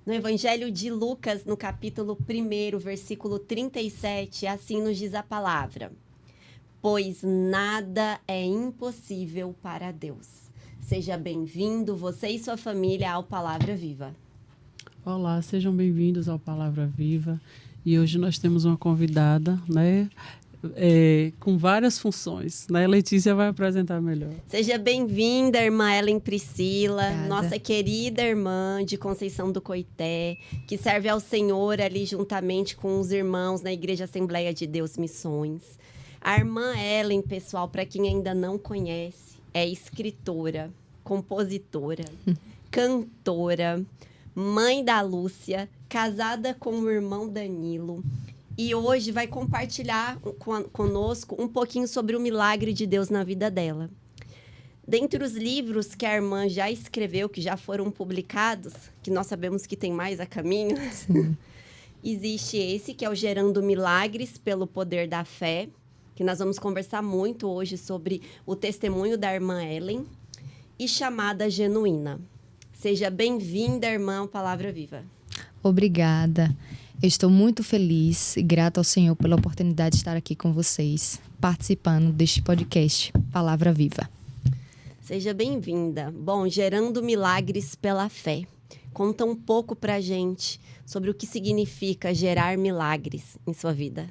No Evangelho de Lucas, no capítulo 1, versículo 37, assim nos diz a palavra: pois nada é impossível para Deus. Seja bem-vindo, você e sua família, ao Palavra Viva. Olá, sejam bem-vindos ao Palavra Viva. E hoje nós temos uma convidada, né? Com várias funções, né? Letícia vai apresentar melhor. Seja bem-vinda, irmã Ellen Priscila, Obrigada. nossa querida irmã de Conceição do Coité, que serve ao Senhor ali juntamente com os irmãos na Igreja Assembleia de Deus Missões. A irmã Ellen, pessoal, para quem ainda não conhece, é escritora, compositora, cantora, mãe da Lúcia, casada com o irmão Danilo. E hoje vai compartilhar conosco um pouquinho sobre o milagre de Deus na vida dela. Dentre os livros que a irmã já escreveu, que já foram publicados, que nós sabemos que tem mais a caminho, existe esse, que é o Gerando Milagres pelo Poder da Fé, que nós vamos conversar muito hoje sobre o testemunho da irmã Ellen, e Chamada Genuína. Seja bem-vinda, irmã, ao Palavra Viva. Obrigada. Eu estou muito feliz e grata ao Senhor pela oportunidade de estar aqui com vocês, participando deste podcast Palavra Viva. Seja bem-vinda. Bom, Gerando Milagres pela Fé. Conta um pouco pra gente sobre o que significa gerar milagres em sua vida.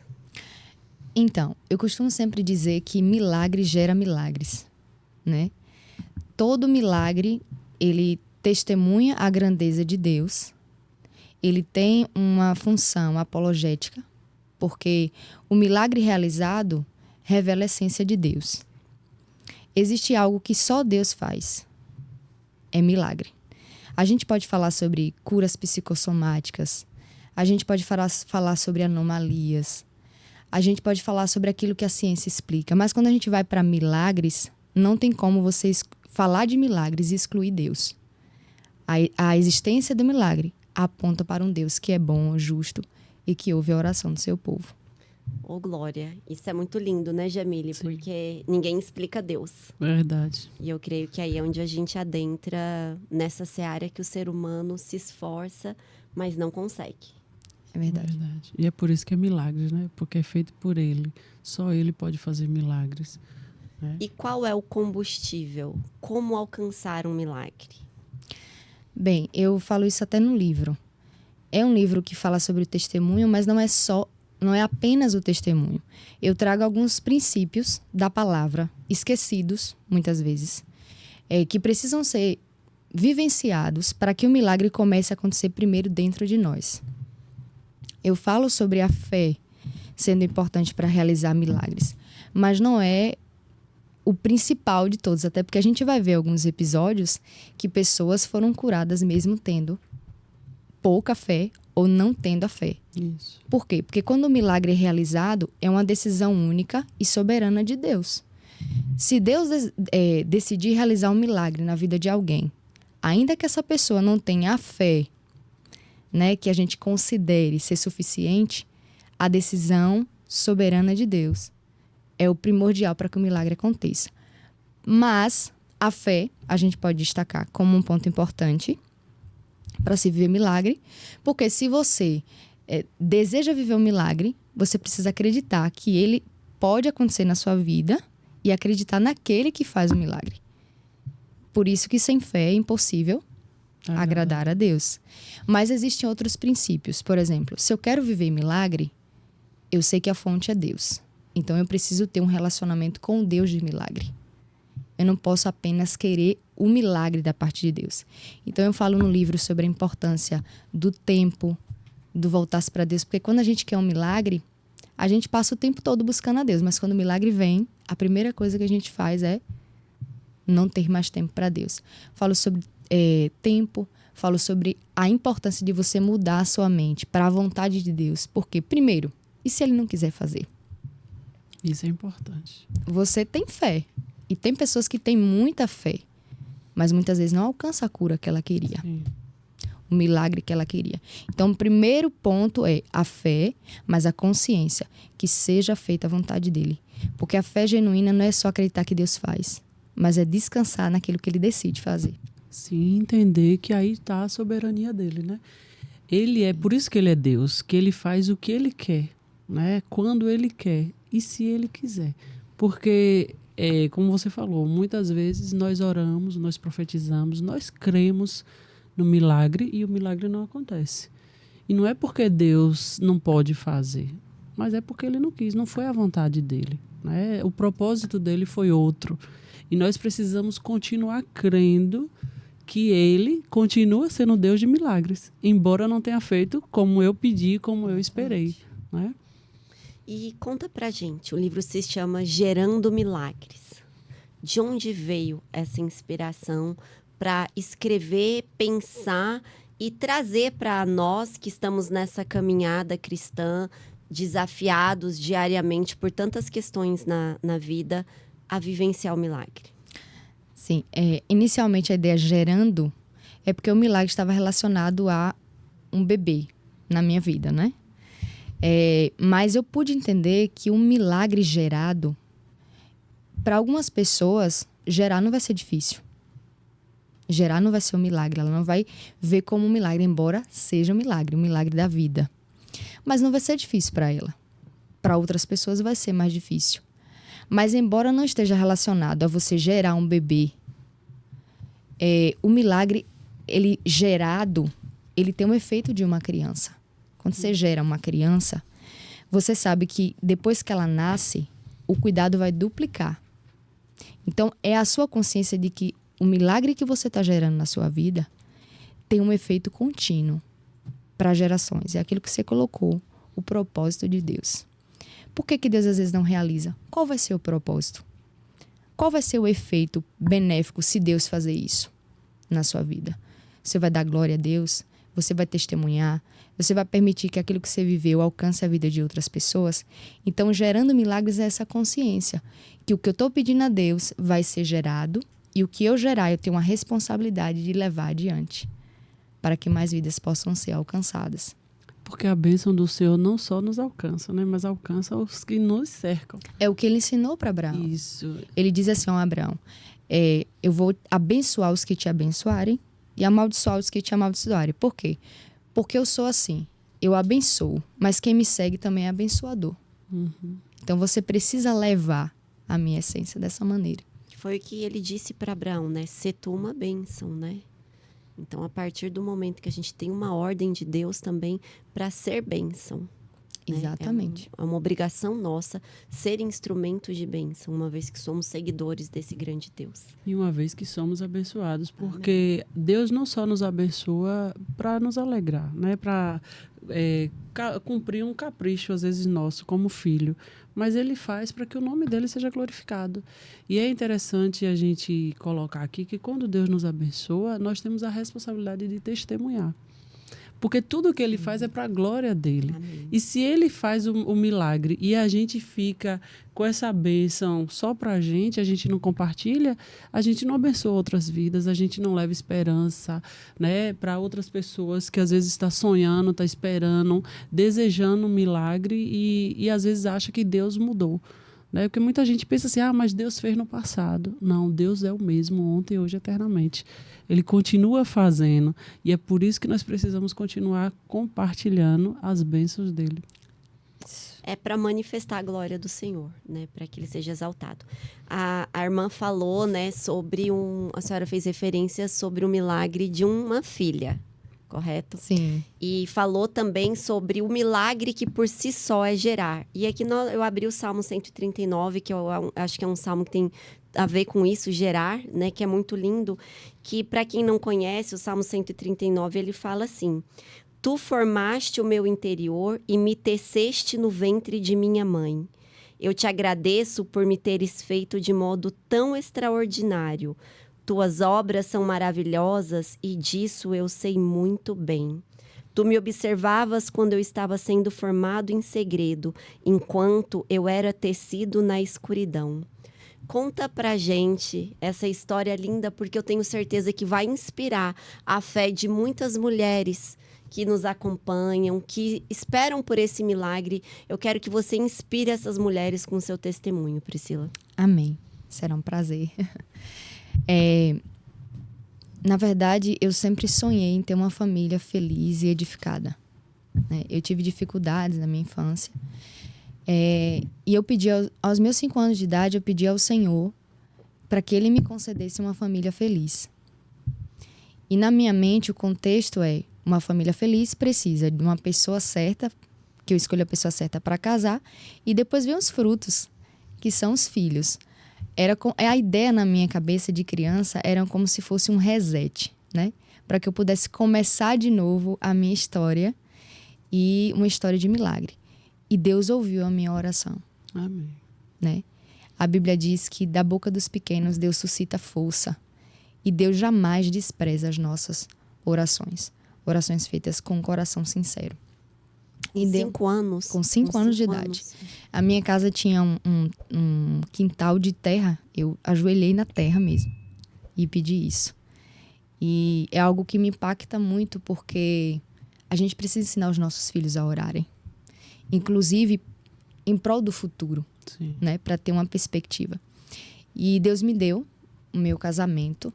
Então, eu costumo sempre dizer que milagre gera milagres, né? Todo milagre, ele testemunha a grandeza de Deus. Ele tem uma função apologética, porque o milagre realizado revela a essência de Deus. Existe algo que só Deus faz. É milagre. A gente pode falar sobre curas psicossomáticas, a gente pode falar sobre anomalias, a gente pode falar sobre aquilo que a ciência explica, mas quando a gente vai para milagres, não tem como você falar de milagres e excluir Deus. A existência do milagre aponta para um Deus que é bom, justo e que ouve a oração do seu povo. Ô, glória. Isso é muito lindo, né, Jamile? Sim. Porque ninguém explica Deus. Verdade. E eu creio que aí é onde a gente adentra nessa seara que o ser humano se esforça, mas não consegue. É verdade. Verdade. E é por isso que é milagre, né? Porque é feito por Ele. Só Ele pode fazer milagres. Né? E qual é o combustível? Como alcançar um milagre? Bem, eu falo isso até no livro. É um livro que fala sobre o testemunho, mas não é apenas o testemunho. Eu trago alguns princípios da palavra, esquecidos, muitas vezes, que precisam ser vivenciados para que o milagre comece a acontecer primeiro dentro de nós. Eu falo sobre a fé sendo importante para realizar milagres, mas não é o principal de todos, até porque a gente vai ver alguns episódios que pessoas foram curadas mesmo tendo pouca fé ou não tendo a fé. Isso. Por quê? Porque quando o milagre é realizado, é uma decisão única e soberana de Deus. Se Deus decidir realizar um milagre na vida de alguém, ainda que essa pessoa não tenha a fé, né, que a gente considere ser suficiente, a decisão soberana de Deus é o primordial para que o milagre aconteça. Mas a fé, a gente pode destacar como um ponto importante para se viver milagre, porque se você deseja viver um milagre, você precisa acreditar que ele pode acontecer na sua vida e acreditar naquele que faz o milagre. Por isso que sem fé é impossível agradar a Deus. Mas existem outros princípios. Por exemplo, se eu quero viver milagre, eu sei que a fonte é Deus. Então, eu preciso ter um relacionamento com o Deus de milagre. Eu não posso apenas querer o milagre da parte de Deus. Então, eu falo no livro sobre a importância do tempo, do voltar-se para Deus. Porque quando a gente quer um milagre, a gente passa o tempo todo buscando a Deus. Mas quando o milagre vem, a primeira coisa que a gente faz é não ter mais tempo para Deus. Falo sobre tempo, falo sobre a importância de você mudar a sua mente para a vontade de Deus. Porque, primeiro, e se Ele não quiser fazer? Isso é importante. Você tem fé. E tem pessoas que têm muita fé, mas muitas vezes não alcança a cura que ela queria. Sim. O milagre que ela queria. Então, o primeiro ponto é a fé, mas a consciência. Que seja feita a vontade dele. Porque a fé genuína não é só acreditar que Deus faz, mas é descansar naquilo que ele decide fazer. Sim, entender que aí está a soberania dele, né? Ele é, por isso que ele é Deus, que ele faz o que ele quer, né? Quando ele quer e se ele quiser. Porque, como você falou, muitas vezes nós oramos, nós profetizamos, nós cremos no milagre e o milagre não acontece. E não é porque Deus não pode fazer, mas é porque ele não quis, não foi a vontade dele, né? O propósito dele foi outro. E nós precisamos continuar crendo que ele continua sendo Deus de milagres, embora não tenha feito como eu pedi, como eu esperei, né? E conta pra gente, o livro se chama Gerando Milagres. De onde veio essa inspiração para escrever, pensar e trazer para nós que estamos nessa caminhada cristã, desafiados diariamente por tantas questões na vida, a vivenciar o milagre? Sim, inicialmente a ideia gerando é porque o milagre estava relacionado a um bebê na minha vida, né? Mas eu pude entender que um milagre gerado, para algumas pessoas, gerar não vai ser difícil. Gerar não vai ser um milagre, ela não vai ver como um milagre, embora seja um milagre da vida. Mas não vai ser difícil para ela. Para outras pessoas vai ser mais difícil. Mas embora não esteja relacionado a você gerar um bebê, o milagre, ele gerado, ele tem um efeito de uma criança. Quando você gera uma criança, você sabe que depois que ela nasce, o cuidado vai duplicar. Então, é a sua consciência de que o milagre que você está gerando na sua vida tem um efeito contínuo para gerações. É aquilo que você colocou, o propósito de Deus. Por que Deus às vezes não realiza? Qual vai ser o propósito? Qual vai ser o efeito benéfico se Deus fazer isso na sua vida? Você vai dar glória a Deus? Você vai testemunhar? Você vai permitir que aquilo que você viveu alcance a vida de outras pessoas? Então, gerando milagres é essa consciência que o que eu estou pedindo a Deus vai ser gerado e o que eu gerar eu tenho uma responsabilidade de levar adiante para que mais vidas possam ser alcançadas. Porque a bênção do Senhor não só nos alcança, né? Mas alcança os que nos cercam. É o que ele ensinou para Abraão. Isso. Ele diz assim, Abraão, eu vou abençoar os que te abençoarem e amaldiçoar os que te amaldiçoarem. Por quê? Porque eu sou assim, eu abençoo, mas quem me segue também é abençoador. Uhum. Então você precisa levar a minha essência dessa maneira. Foi o que ele disse para Abraão, né? Sê tu uma bênção, né? Então, a partir do momento que a gente tem uma ordem de Deus também para ser bênção. Exatamente. É uma obrigação nossa ser instrumento de bênção, uma vez que somos seguidores desse grande Deus. E uma vez que somos abençoados, porque Deus não só nos abençoa para nos alegrar, né? Para cumprir um capricho, às vezes, nosso como filho, mas ele faz para que o nome dele seja glorificado. E é interessante a gente colocar aqui que quando Deus nos abençoa, nós temos a responsabilidade de testemunhar. Porque tudo que ele faz é para a glória dele. Amém. E se ele faz o milagre e a gente fica com essa bênção só para a gente não compartilha, a gente não abençoa outras vidas, a gente não leva esperança, né, para outras pessoas que às vezes está sonhando, está esperando, desejando um milagre e às vezes acha que Deus mudou. Né? Porque muita gente pensa assim, mas Deus fez no passado. Não, Deus é o mesmo ontem, hoje, eternamente. Ele continua fazendo e é por isso que nós precisamos continuar compartilhando as bênçãos dele. É para manifestar a glória do Senhor, né? Para que ele seja exaltado. A irmã falou, né, sobre a senhora fez referência sobre o milagre de uma filha, correto? Sim. E falou também sobre o milagre que por si só é gerar. E aqui eu abri o Salmo 139, que eu acho que é um salmo que tem a ver com isso, gerar, né? Que é muito lindo. Que, para quem não conhece, o Salmo 139, ele fala assim: Tu formaste o meu interior e me teceste no ventre de minha mãe. Eu te agradeço por me teres feito de modo tão extraordinário. Tuas obras são maravilhosas e disso eu sei muito bem. Tu me observavas quando eu estava sendo formado em segredo, enquanto eu era tecido na escuridão. Conta pra gente essa história linda, porque eu tenho certeza que vai inspirar a fé de muitas mulheres que nos acompanham, que esperam por esse milagre. Eu quero que você inspire essas mulheres com seu testemunho, Priscila. Amém. Será um prazer. Na verdade, eu sempre sonhei em ter uma família feliz e edificada, né? Eu tive dificuldades na minha infância. E eu pedi, aos meus 5 anos de idade, eu pedi ao Senhor para que Ele me concedesse uma família feliz. E na minha mente, o contexto é: uma família feliz precisa de uma pessoa certa, que eu escolho a pessoa certa para casar, e depois vem os frutos, que são os filhos. A ideia na minha cabeça de criança era como se fosse um reset, né? Para que eu pudesse começar de novo a minha história, e uma história de milagre. E Deus ouviu a minha oração. Amém. Né? A Bíblia diz que da boca dos pequenos Deus suscita força. E Deus jamais despreza as nossas orações. Orações feitas com um coração sincero. E 5 anos? Com 5 anos de idade. A minha casa tinha um quintal de terra. Eu ajoelhei na terra mesmo e pedi isso. E é algo que me impacta muito, porque a gente precisa ensinar os nossos filhos a orarem. Inclusive em prol do futuro, né? Para ter uma perspectiva. E Deus me deu o meu casamento.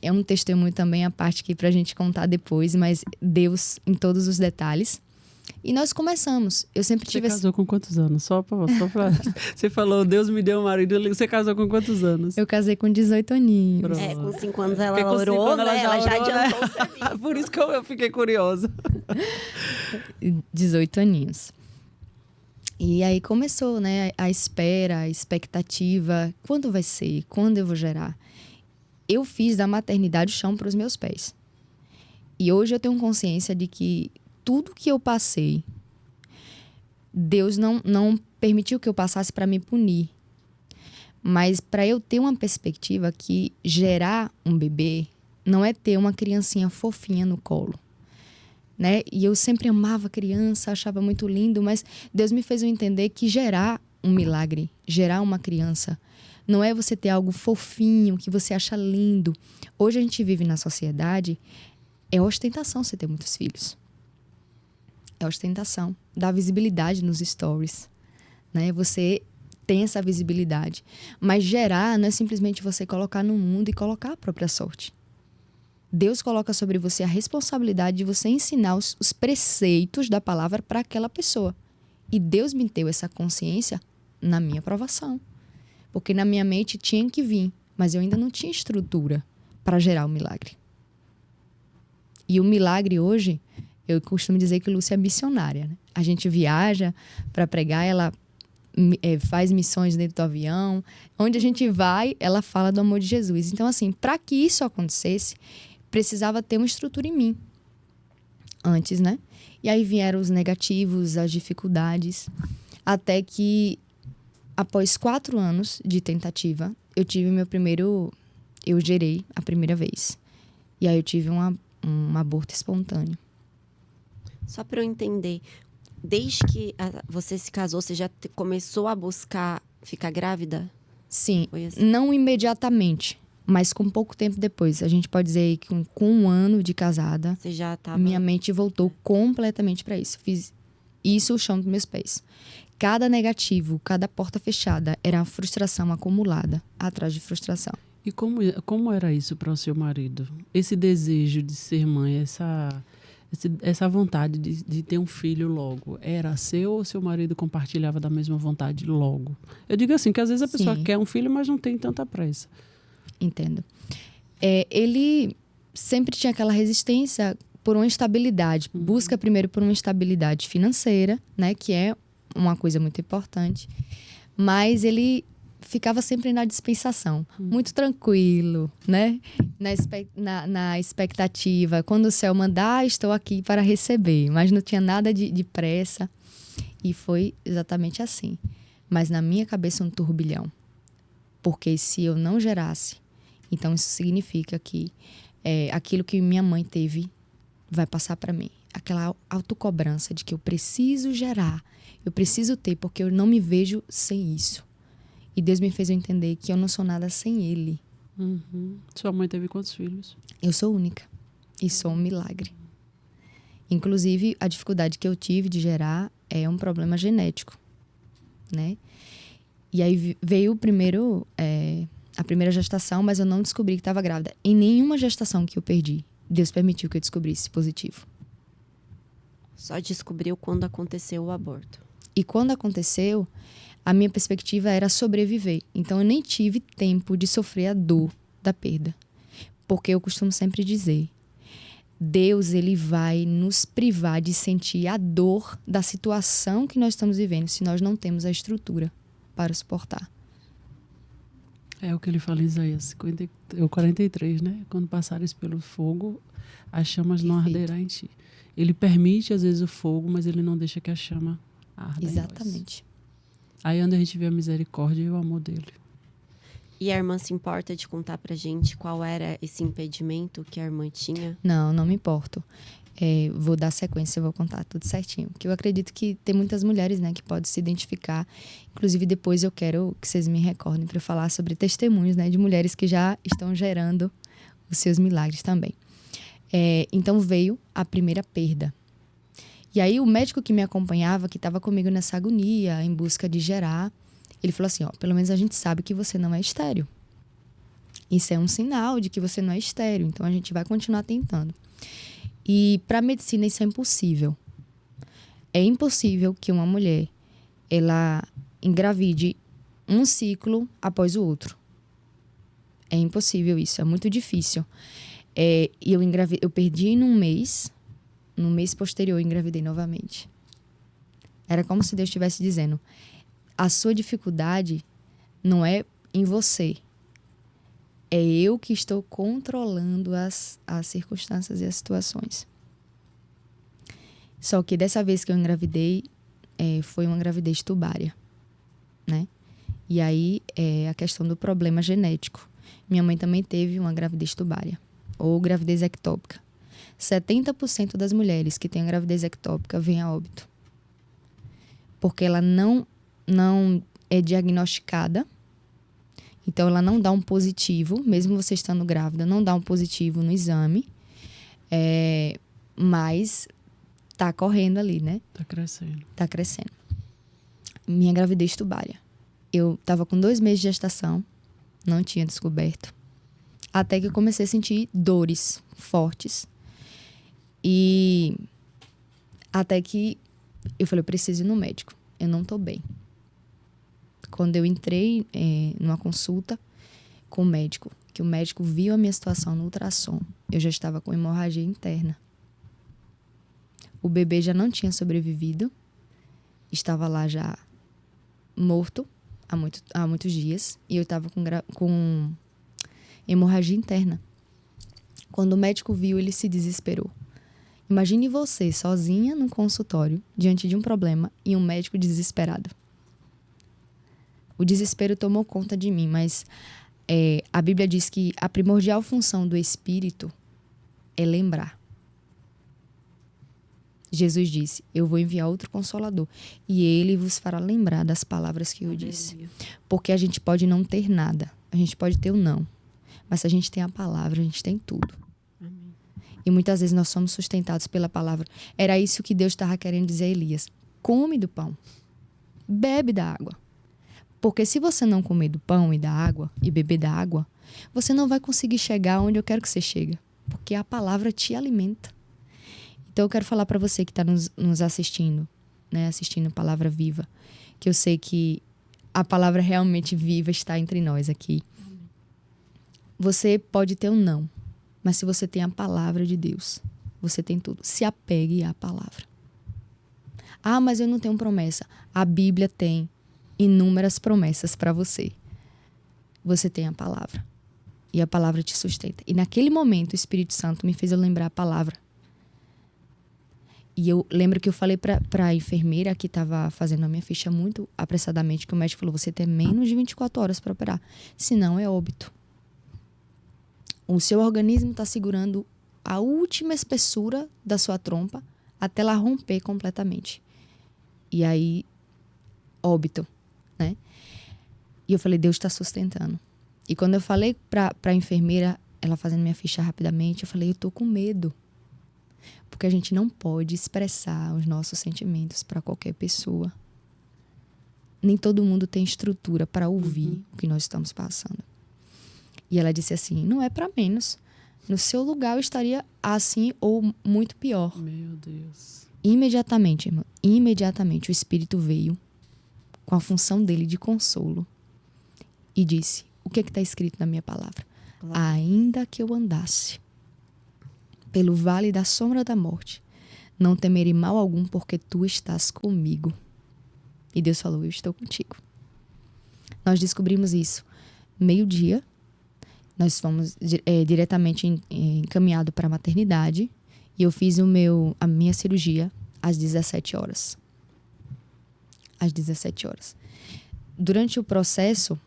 É um testemunho também, a parte que pra gente contar depois, mas Deus em todos os detalhes. E nós começamos. Eu sempre tive... Você casou com quantos anos? Só pra... Você falou, Deus me deu um marido. Você casou com quantos anos? Eu casei com 18 aninhos. Pronto. Com 5 anos ela orou, né? Ela já adiantou o serviço. Por isso que eu fiquei curiosa. 18 aninhos. E aí começou, né? A espera, a expectativa. Quando vai ser? Quando eu vou gerar? Eu fiz da maternidade o chão para os meus pés. E hoje eu tenho consciência de que tudo que eu passei, Deus não permitiu que eu passasse para me punir. Mas para eu ter uma perspectiva que gerar um bebê não é ter uma criancinha fofinha no colo, né? E eu sempre amava criança, achava muito lindo, mas Deus me fez eu entender que gerar um milagre, gerar uma criança, não é você ter algo fofinho, que você acha lindo. Hoje a gente vive na sociedade, é ostentação você ter muitos filhos. É ostentação. Dá visibilidade nos stories, né? Você tem essa visibilidade. Mas gerar não é simplesmente você colocar no mundo e colocar a própria sorte. Deus coloca sobre você a responsabilidade de você ensinar os preceitos da palavra para aquela pessoa. E Deus me deu essa consciência na minha provação. Porque na minha mente tinha que vir, mas eu ainda não tinha estrutura para gerar o milagre. E o milagre hoje, eu costumo dizer que Lúcia é missionária, né? A gente viaja para pregar, ela faz missões dentro do avião. Onde a gente vai, ela fala do amor de Jesus. Então, assim, para que isso acontecesse, precisava ter uma estrutura em mim. Antes, né? E aí vieram os negativos, as dificuldades. Até que, após 4 anos de tentativa, eu tive meu primeiro... Eu gerei a primeira vez. E aí eu tive um aborto espontâneo. Só para eu entender, desde que você se casou, você já começou a buscar ficar grávida? Sim, Foi assim? Não imediatamente, mas com pouco tempo depois. A gente pode dizer que com 1 ano de casada, você já tava... minha mente voltou completamente para isso. Fiz isso o chão dos meus pés. Cada negativo, cada porta fechada era uma frustração acumulada atrás de frustração. E como era isso para o seu marido? Esse desejo de ser mãe, essa vontade de ter um filho logo, era seu ou seu marido compartilhava da mesma vontade logo? Eu digo assim, que às vezes a pessoa quer um filho, mas não tem tanta pressa. Entendo. Ele sempre tinha aquela resistência por uma estabilidade. Busca primeiro por uma estabilidade financeira, né? Que é uma coisa muito importante. Mas ele ficava sempre na dispensação. Muito tranquilo, né? Na expectativa. Quando o céu mandar, estou aqui para receber. Mas não tinha nada de pressa. E foi exatamente assim. Mas na minha cabeça um turbilhão. Porque se eu não gerasse, então isso significa que aquilo que minha mãe teve vai passar para mim. Aquela autocobrança de que eu preciso gerar, eu preciso ter, porque eu não me vejo sem isso. E Deus me fez eu entender que eu não sou nada sem Ele. Uhum. Sua mãe teve quantos filhos? Eu sou única. E sou um milagre. Inclusive, a dificuldade que eu tive de gerar é um problema genético, né? E aí veio o primeiro a primeira gestação, mas eu não descobri que estava grávida. Em nenhuma gestação que eu perdi, Deus permitiu que eu descobrisse positivo. Só descobriu quando aconteceu o aborto. E quando aconteceu, a minha perspectiva era sobreviver. Então, eu nem tive tempo de sofrer a dor da perda. Porque eu costumo sempre dizer, Deus, ele vai nos privar de sentir a dor da situação que nós estamos vivendo, se nós não temos a estrutura para suportar. É o que ele fala em Isaías 43, né? Quando passares pelo fogo, as chamas não arderão em ti. Ele permite, às vezes, o fogo, mas ele não deixa que a chama arda. Exatamente. Aí é onde a gente vê a misericórdia e o amor dele. E a irmã se importa de contar pra gente qual era esse impedimento que a irmã tinha? Não me importo. Vou dar sequência, vou contar tudo certinho. Que eu acredito que tem muitas mulheres, né, que podem se identificar. Inclusive, depois eu quero que vocês me recordem para falar sobre testemunhos, né, de mulheres que já estão gerando os seus milagres também. Então veio a primeira perda. E aí o médico que me acompanhava, que estava comigo nessa agonia, em busca de gerar, ele falou assim, pelo menos a gente sabe que você não é estéril. Isso é um sinal de que você não é estéril, então a gente vai continuar tentando. E para a medicina isso é impossível. É impossível que uma mulher, ela engravide um ciclo após o outro. É impossível isso, é muito difícil. E eu perdi num mês, no mês posterior eu engravidei novamente. Era como se Deus estivesse dizendo, a sua dificuldade não é em você. É eu que estou controlando as circunstâncias e as situações. Só que dessa vez que eu engravidei, foi uma gravidez tubária, né? E aí é a questão do problema genético. Minha mãe também teve uma gravidez tubária, ou gravidez ectópica. 70% das mulheres que têm a gravidez ectópica vêm a óbito. Porque ela não é diagnosticada. Então, ela não dá um positivo, mesmo você estando grávida, não dá um positivo no exame. Mas tá correndo ali, né? Tá crescendo. Minha gravidez tubária. Eu tava com 2 meses de gestação, não tinha descoberto. Até que eu comecei a sentir dores fortes. E até que eu falei, eu preciso ir no médico. Eu não tô bem. Quando eu entrei numa consulta com o médico, que o médico viu a minha situação no ultrassom, eu já estava com hemorragia interna. O bebê já não tinha sobrevivido, estava lá já morto há muitos dias, e eu estava com hemorragia interna. Quando o médico viu, ele se desesperou. Imagine você sozinha num consultório, diante de um problema, e um médico desesperado. O desespero tomou conta de mim, mas a Bíblia diz que a primordial função do Espírito é lembrar. Jesus disse, eu vou enviar outro Consolador e ele vos fará lembrar das palavras que eu disse. Porque a gente pode não ter nada, a gente pode ter o não, mas se a gente tem a palavra, a gente tem tudo. Amém. E muitas vezes nós somos sustentados pela palavra. Era isso que Deus estava querendo dizer a Elias. Come do pão, bebe da água. Porque se você não comer do pão e da água, e beber da água, você não vai conseguir chegar onde eu quero que você chegue. Porque a palavra te alimenta. Então eu quero falar para você que está nos assistindo, né, assistindo Palavra Viva, que eu sei que a palavra realmente viva está entre nós aqui. Você pode ter um não, mas se você tem a palavra de Deus, você tem tudo. Se apegue à palavra. Ah, mas eu não tenho promessa. A Bíblia tem inúmeras promessas para você. Você tem a palavra. E a palavra te sustenta. E naquele momento o Espírito Santo me fez eu lembrar a palavra. E eu lembro que eu falei para a enfermeira que estava fazendo a minha ficha muito apressadamente, que o médico falou, você tem menos de 24 horas para operar. Senão é óbito. O seu organismo está segurando a última espessura da sua trompa até ela romper completamente. E aí, óbito, né? E eu falei, Deus está sustentando. E quando eu falei para a enfermeira, ela fazendo minha ficha rapidamente, eu falei, eu tô com medo. Porque a gente não pode expressar os nossos sentimentos para qualquer pessoa. Nem todo mundo tem estrutura para ouvir o que nós estamos passando. E ela disse assim, não é para menos. No seu lugar eu estaria assim ou muito pior. Meu Deus. Imediatamente, irmã, imediatamente o Espírito veio com a função dele de consolo e disse, o que está escrito na minha palavra? Claro. Ainda que eu andasse pelo vale da sombra da morte, não temerei mal algum, porque tu estás comigo. E Deus falou, eu estou contigo. Nós descobrimos isso 12:00. Nós fomos diretamente encaminhado para a maternidade. E eu fiz a minha cirurgia às 17 horas. Às 17 horas. Durante o processo,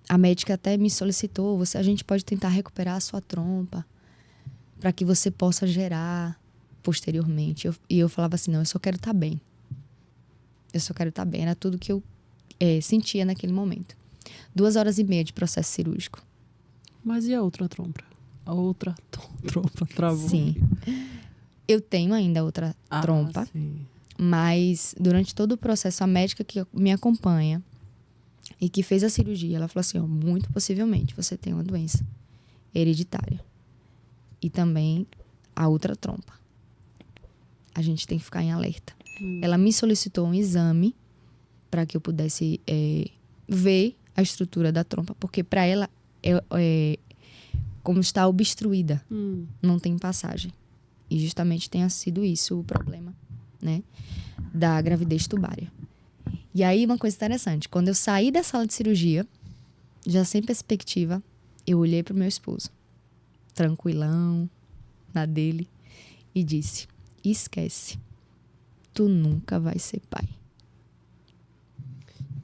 a médica até me solicitou, a gente pode tentar recuperar a sua trompa para que você possa gerar posteriormente. E eu falava assim, não, eu só quero estar bem. Eu só quero estar bem. Era tudo que eu sentia naquele momento. 2h30 de processo cirúrgico. Mas e a outra trompa? A outra trompa travou? Sim. Eu tenho ainda outra trompa. Sim. Mas durante todo o processo, a médica que me acompanha e que fez a cirurgia, ela falou assim, ó, muito possivelmente você tem uma doença hereditária. E também a outra trompa. A gente tem que ficar em alerta. Ela me solicitou um exame para que eu pudesse ver a estrutura da trompa, porque para ela, como está obstruída, não tem passagem. E justamente tenha sido isso o problema, né, da gravidez tubária. E aí, uma coisa interessante, quando eu saí da sala de cirurgia, já sem perspectiva, eu olhei para o meu esposo, tranquilão, na dele, e disse, esquece, tu nunca vai ser pai.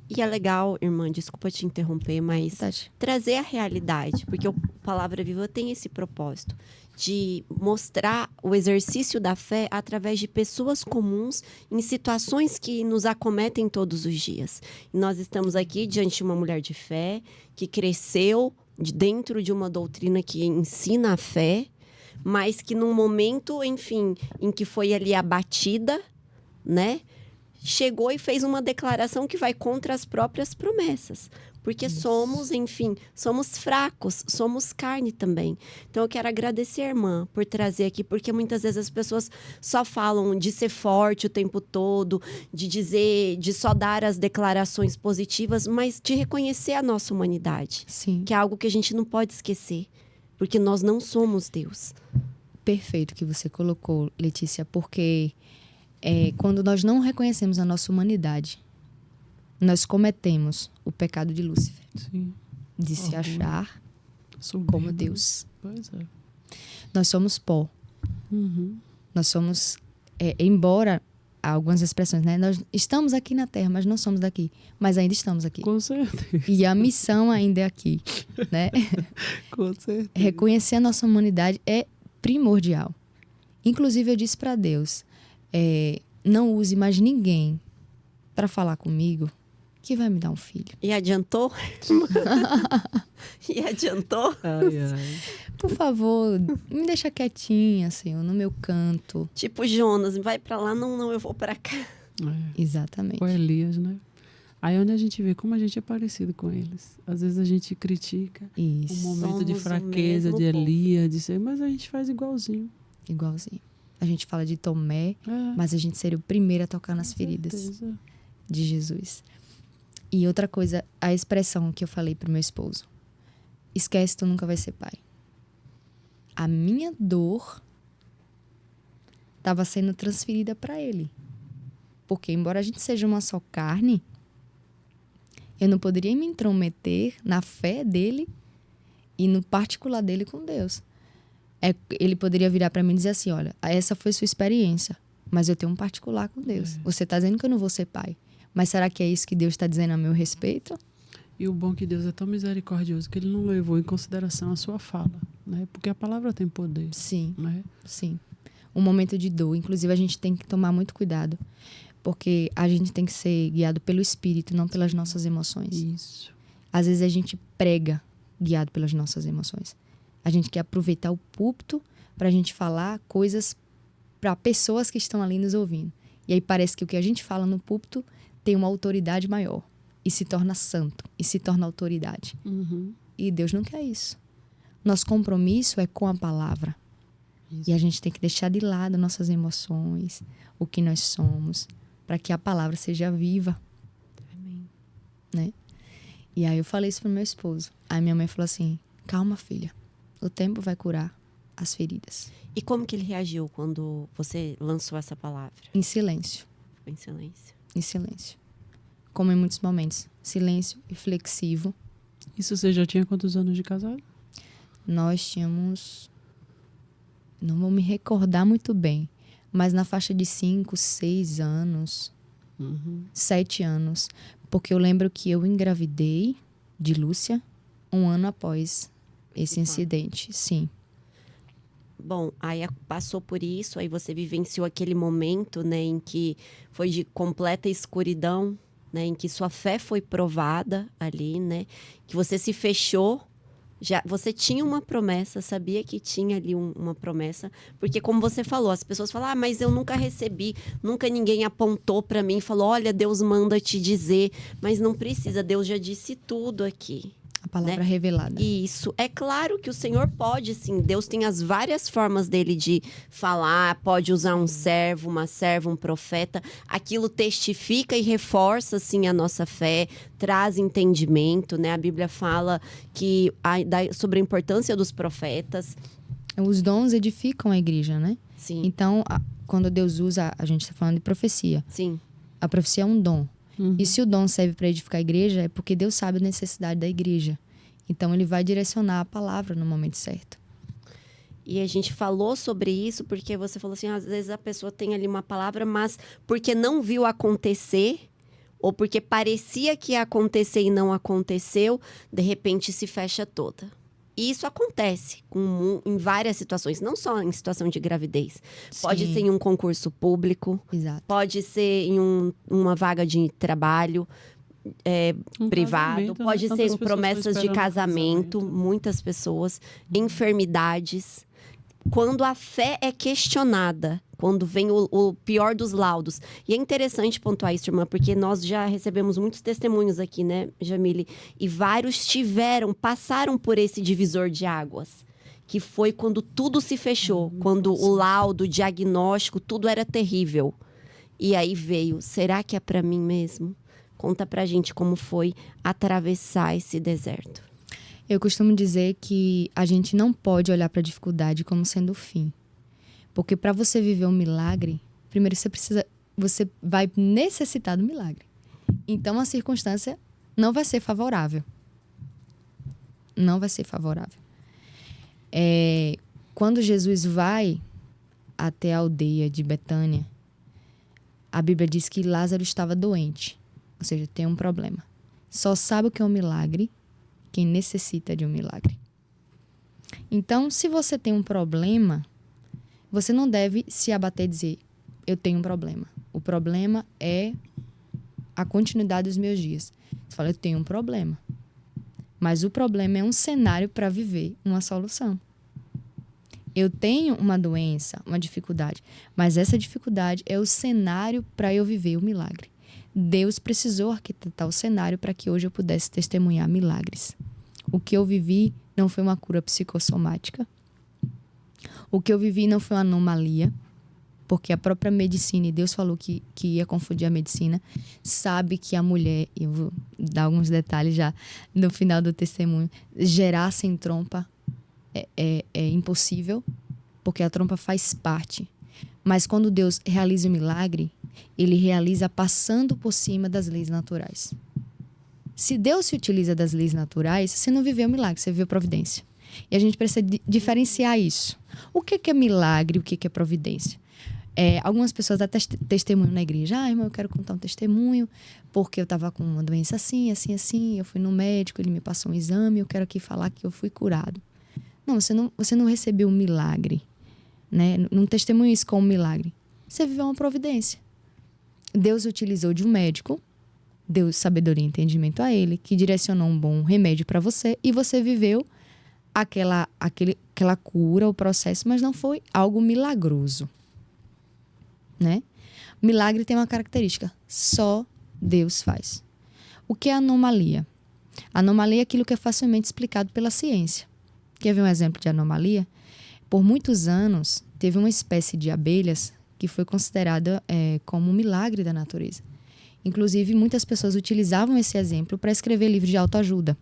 E é legal, irmã, desculpa te interromper, mas trazer a realidade, porque o Palavra Viva tem esse propósito de mostrar o exercício da fé através de pessoas comuns em situações que nos acometem todos os dias. E nós estamos aqui diante de uma mulher de fé que cresceu dentro de uma doutrina que ensina a fé, mas que num momento, enfim, em que foi ali abatida, né? Chegou e fez uma declaração que vai contra as próprias promessas. Porque somos, enfim, somos fracos, somos carne também. Então, eu quero agradecer a irmã por trazer aqui, porque muitas vezes as pessoas só falam de ser forte o tempo todo, de dizer, de só dar as declarações positivas, mas de reconhecer a nossa humanidade. Sim. Que é algo que a gente não pode esquecer, porque nós não somos Deus. Perfeito que você colocou, Letícia, porque quando nós não reconhecemos a nossa humanidade, nós cometemos o pecado de Lúcifer. Sim. De se achar como Deus. Pois é. Nós somos pó. Uhum. Nós somos, embora há algumas expressões, né? Nós estamos aqui na Terra, mas não somos daqui. Mas ainda estamos aqui. Com certeza. E a missão ainda é aqui, né? Com certeza. Reconhecer a nossa humanidade é primordial. Inclusive, eu disse para Deus, não use mais ninguém para falar comigo que vai me dar um filho. E adiantou? E adiantou? Ai, ai. Por favor, me deixa quietinha, Senhor, no meu canto. Tipo Jonas, vai pra lá, não, eu vou pra cá. Exatamente. O Elias, né? Aí onde a gente vê como a gente é parecido com eles. Às vezes a gente critica Isso. um momento de Somos o fraqueza mesmo de povo. Elias, de ser, mas a gente faz igualzinho. Igualzinho. A gente fala de Tomé, mas a gente seria o primeiro a tocar nas feridas Certeza. de Jesus. E outra coisa, a expressão que eu falei pro meu esposo. Esquece, tu nunca vai ser pai. A minha dor estava sendo transferida para ele. Porque embora a gente seja uma só carne, eu não poderia me intrometer na fé dele e no particular dele com Deus. Ele poderia virar para mim e dizer assim, olha, essa foi sua experiência, mas eu tenho um particular com Deus. Você está dizendo que eu não vou ser pai. Mas será que é isso que Deus está dizendo a meu respeito? E o bom é que Deus é tão misericordioso que ele não levou em consideração a sua fala, né? Porque a palavra tem poder. Sim, né? sim. Um momento de dor. Inclusive, a gente tem que tomar muito cuidado. Porque a gente tem que ser guiado pelo Espírito, não pelas nossas emoções. Isso. Às vezes a gente prega guiado pelas nossas emoções. A gente quer aproveitar o púlpito para a gente falar coisas para pessoas que estão ali nos ouvindo. E aí parece que o que a gente fala no púlpito tem uma autoridade maior. E se torna santo. E se torna autoridade. Uhum. E Deus não quer isso. Nosso compromisso é com a palavra. Isso. E a gente tem que deixar de lado nossas emoções, o que nós somos, para que a palavra seja viva. Amém. Né? E aí eu falei isso pro meu esposo. Aí minha mãe falou assim, calma, filha, o tempo vai curar as feridas. E como que ele reagiu quando você lançou essa palavra? Em silêncio, Ficou em silêncio. em silêncio. Como em muitos momentos, silêncio e reflexivo. Isso você já tinha quantos anos de casado? Nós tínhamos, não vou me recordar muito bem, mas na faixa de 5, 6 anos, 7 anos. Porque eu lembro que eu engravidei de Lúcia 1 ano após esse incidente. Sim. Bom, aí passou por isso, aí você vivenciou aquele momento, né, em que foi de completa escuridão, né, em que sua fé foi provada ali, né, que você se fechou. Já, você tinha uma promessa, sabia que tinha ali uma promessa, porque como você falou, as pessoas falam, mas eu nunca recebi, nunca ninguém apontou para mim e falou, olha, Deus manda te dizer, mas não precisa, Deus já disse tudo aqui. A palavra Né? revelada. Isso. É claro que o Senhor pode, sim. Deus tem as várias formas dele de falar. Pode usar um servo, uma serva, um profeta. Aquilo testifica e reforça, sim, a nossa fé. Traz entendimento, né? A Bíblia fala que sobre a importância dos profetas. Os dons edificam a igreja, né? Sim. Então, quando Deus usa, a gente está falando de profecia. Sim. A profecia é um dom. E se o dom serve para edificar a igreja, é porque Deus sabe a necessidade da igreja. Então, ele vai direcionar a palavra no momento certo. E a gente falou sobre isso porque você falou assim, às vezes a pessoa tem ali uma palavra, mas porque não viu acontecer, ou porque parecia que ia acontecer e não aconteceu, de repente se fecha toda. E isso acontece em várias situações, não só em situação de gravidez. Pode Sim. ser em um concurso público, Exato. pode ser em uma vaga de trabalho privado, casamento, né? pode Tantas ser em pessoas promessas estão de esperando casamento, muitas pessoas, enfermidades. Quando a fé é questionada, quando vem o pior dos laudos. E é interessante pontuar isso, irmã, porque nós já recebemos muitos testemunhos aqui, né, Jamile? E vários passaram por esse divisor de águas. Que foi quando tudo se fechou, quando o laudo, o diagnóstico, tudo era terrível. E aí veio, será que é para mim mesmo? Conta pra gente como foi atravessar esse deserto. Eu costumo dizer que a gente não pode olhar para a dificuldade como sendo o fim. Porque para você viver um milagre, primeiro você vai necessitar do milagre. Então a circunstância não vai ser favorável. Não vai ser favorável. Quando Jesus vai até a aldeia de Betânia, a Bíblia diz que Lázaro estava doente. Ou seja, tem um problema. Só sabe o que é um milagre quem necessita de um milagre. Então, se você tem um problema, você não deve se abater e dizer, eu tenho um problema. O problema é a continuidade dos meus dias. Você fala, eu tenho um problema. Mas o problema é um cenário para viver uma solução. Eu tenho uma doença, uma dificuldade, mas essa dificuldade é o cenário para eu viver o milagre. Deus precisou arquitetar o cenário para que hoje eu pudesse testemunhar milagres. O que eu vivi não foi uma cura psicossomática. O que eu vivi não foi uma anomalia, porque a própria medicina, e Deus falou que ia confundir a medicina, sabe que a mulher, eu vou dar alguns detalhes já no final do testemunho, gerar sem trompa é impossível, porque a trompa faz parte. Mas quando Deus realiza o milagre, ele realiza passando por cima das leis naturais. Se Deus se utiliza das leis naturais, você não viveu milagre, você viveu providência. E a gente precisa diferenciar isso. O que é milagre e o que é providência? Algumas pessoas até testemunham na igreja. Ah, irmão, eu quero contar um testemunho porque eu estava com uma doença assim, assim, assim. Eu fui no médico, ele me passou um exame, eu quero aqui falar que eu fui curado. Não, você não recebeu um milagre, né? Não testemunha isso como um milagre. Você viveu uma providência. Deus utilizou de um médico, deu sabedoria e entendimento a ele, que direcionou um bom remédio para você e você viveu aquela cura, o processo, mas não foi algo milagroso, né? Milagre tem uma característica, só Deus faz. O que é anomalia? Anomalia é aquilo que é facilmente explicado pela ciência. Quer ver um exemplo de anomalia? Por muitos anos, teve uma espécie de abelhas que foi considerada como um milagre da natureza. Inclusive, muitas pessoas utilizavam esse exemplo para escrever livros de autoajuda.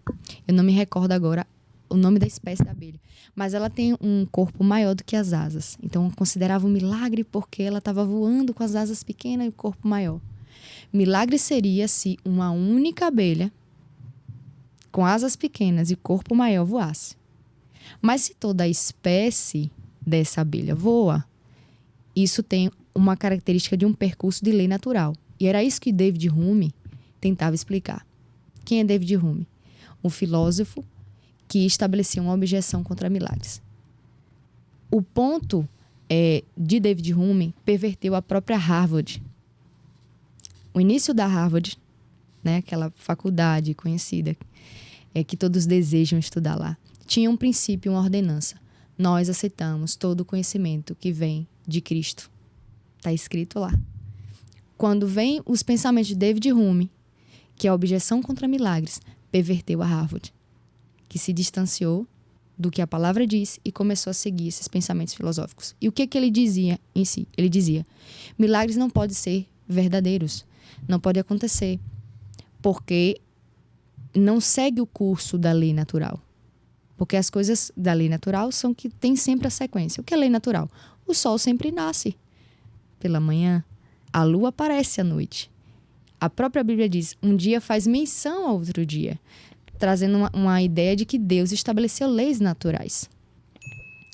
Eu não me recordo agora o nome da espécie da abelha, mas ela tem um corpo maior do que as asas. Então, considerava um milagre porque ela estava voando com as asas pequenas e o corpo maior. Milagre seria se uma única abelha, com asas pequenas e corpo maior, voasse. Mas se toda a espécie dessa abelha voa, isso tem uma característica de um percurso de lei natural. E era isso que David Hume tentava explicar. Quem é David Hume? Um filósofo que estabelecia uma objeção contra milagres. O ponto de David Hume perverteu a própria Harvard. O início da Harvard, né, aquela faculdade conhecida que todos desejam estudar lá, tinha um princípio, uma ordenança. Nós aceitamos todo o conhecimento que vem de Cristo. Está escrito lá. Quando vem os pensamentos de David Hume, que é a objeção contra milagres, perverteu a Harvard, que se distanciou do que a palavra diz e começou a seguir esses pensamentos filosóficos. E o que ele dizia em si? Ele dizia, milagres não podem ser verdadeiros, não pode acontecer, porque não segue o curso da lei natural. Porque as coisas da lei natural são que tem sempre a sequência. O que é lei natural? O sol sempre nasce pela manhã, a lua aparece à noite. A própria Bíblia diz, um dia faz menção ao outro dia, trazendo uma ideia de que Deus estabeleceu leis naturais.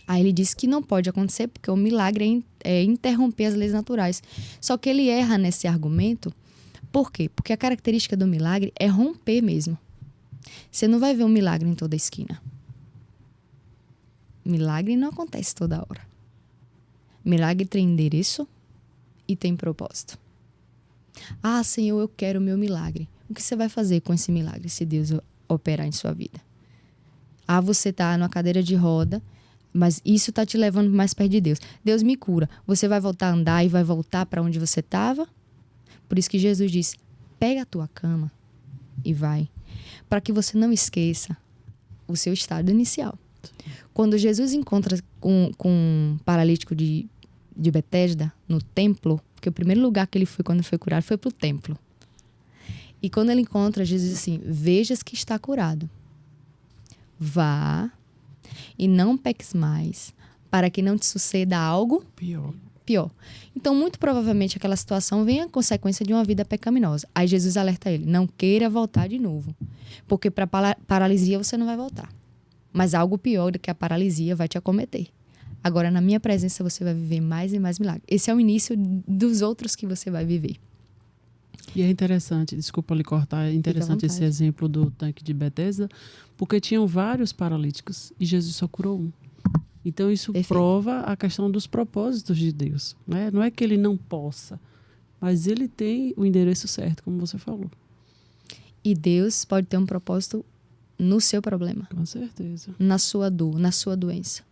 Aí ele diz que não pode acontecer porque o milagre é interromper as leis naturais. Só que ele erra nesse argumento. Por quê? Porque a característica do milagre é romper mesmo. Você não vai ver um milagre em toda esquina. Milagre não acontece toda hora. Milagre tem endereço e tem propósito. Ah, Senhor, eu quero o meu milagre. O que você vai fazer com esse milagre se Deus operar em sua vida? Ah, você está numa cadeira de roda, mas isso está te levando mais perto de Deus. Deus me cura. Você vai voltar a andar e vai voltar para onde você estava? Por isso que Jesus diz, pega a tua cama e vai. Para que você não esqueça o seu estado inicial. Quando Jesus encontra com um paralítico de Betesda, no templo, porque o primeiro lugar que ele foi quando foi curado foi para o templo. E quando ele encontra, Jesus diz assim, vejas que está curado. Vá e não peques mais, para que não te suceda algo pior. Então, muito provavelmente, aquela situação vem a consequência de uma vida pecaminosa. Aí Jesus alerta ele, não queira voltar de novo, porque para paralisia você não vai voltar. Mas algo pior do que a paralisia vai te acometer. Agora, na minha presença, você vai viver mais e mais milagres. Esse é o início dos outros que você vai viver. E é interessante, desculpa lhe cortar, é interessante esse exemplo do tanque de Betesda, porque tinham vários paralíticos e Jesus só curou um. Então, isso prova a questão dos propósitos de Deus, né? Não é que ele não possa, mas ele tem o endereço certo, como você falou. E Deus pode ter um propósito no seu problema. Com certeza. Na sua dor, na sua doença.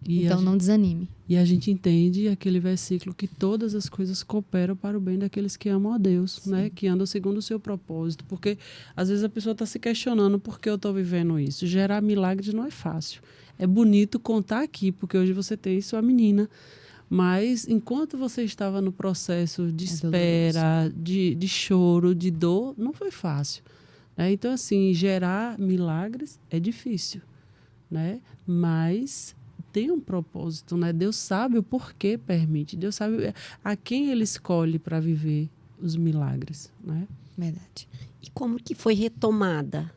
Então, não desanime. E a gente entende aquele versículo que todas as coisas cooperam para o bem daqueles que amam a Deus, né? Que andam segundo o seu propósito. Porque, às vezes, a pessoa está se questionando por que eu estou vivendo isso. Gerar milagres não é fácil. É bonito contar aqui, porque hoje você tem sua menina. Mas, enquanto você estava no processo de espera, de choro, de dor, não foi fácil. Né? Então, assim, gerar milagres é difícil, né? Mas tem um propósito, né? Deus sabe o porquê permite. Deus sabe a quem ele escolhe para viver os milagres, né? Verdade. E como que foi retomada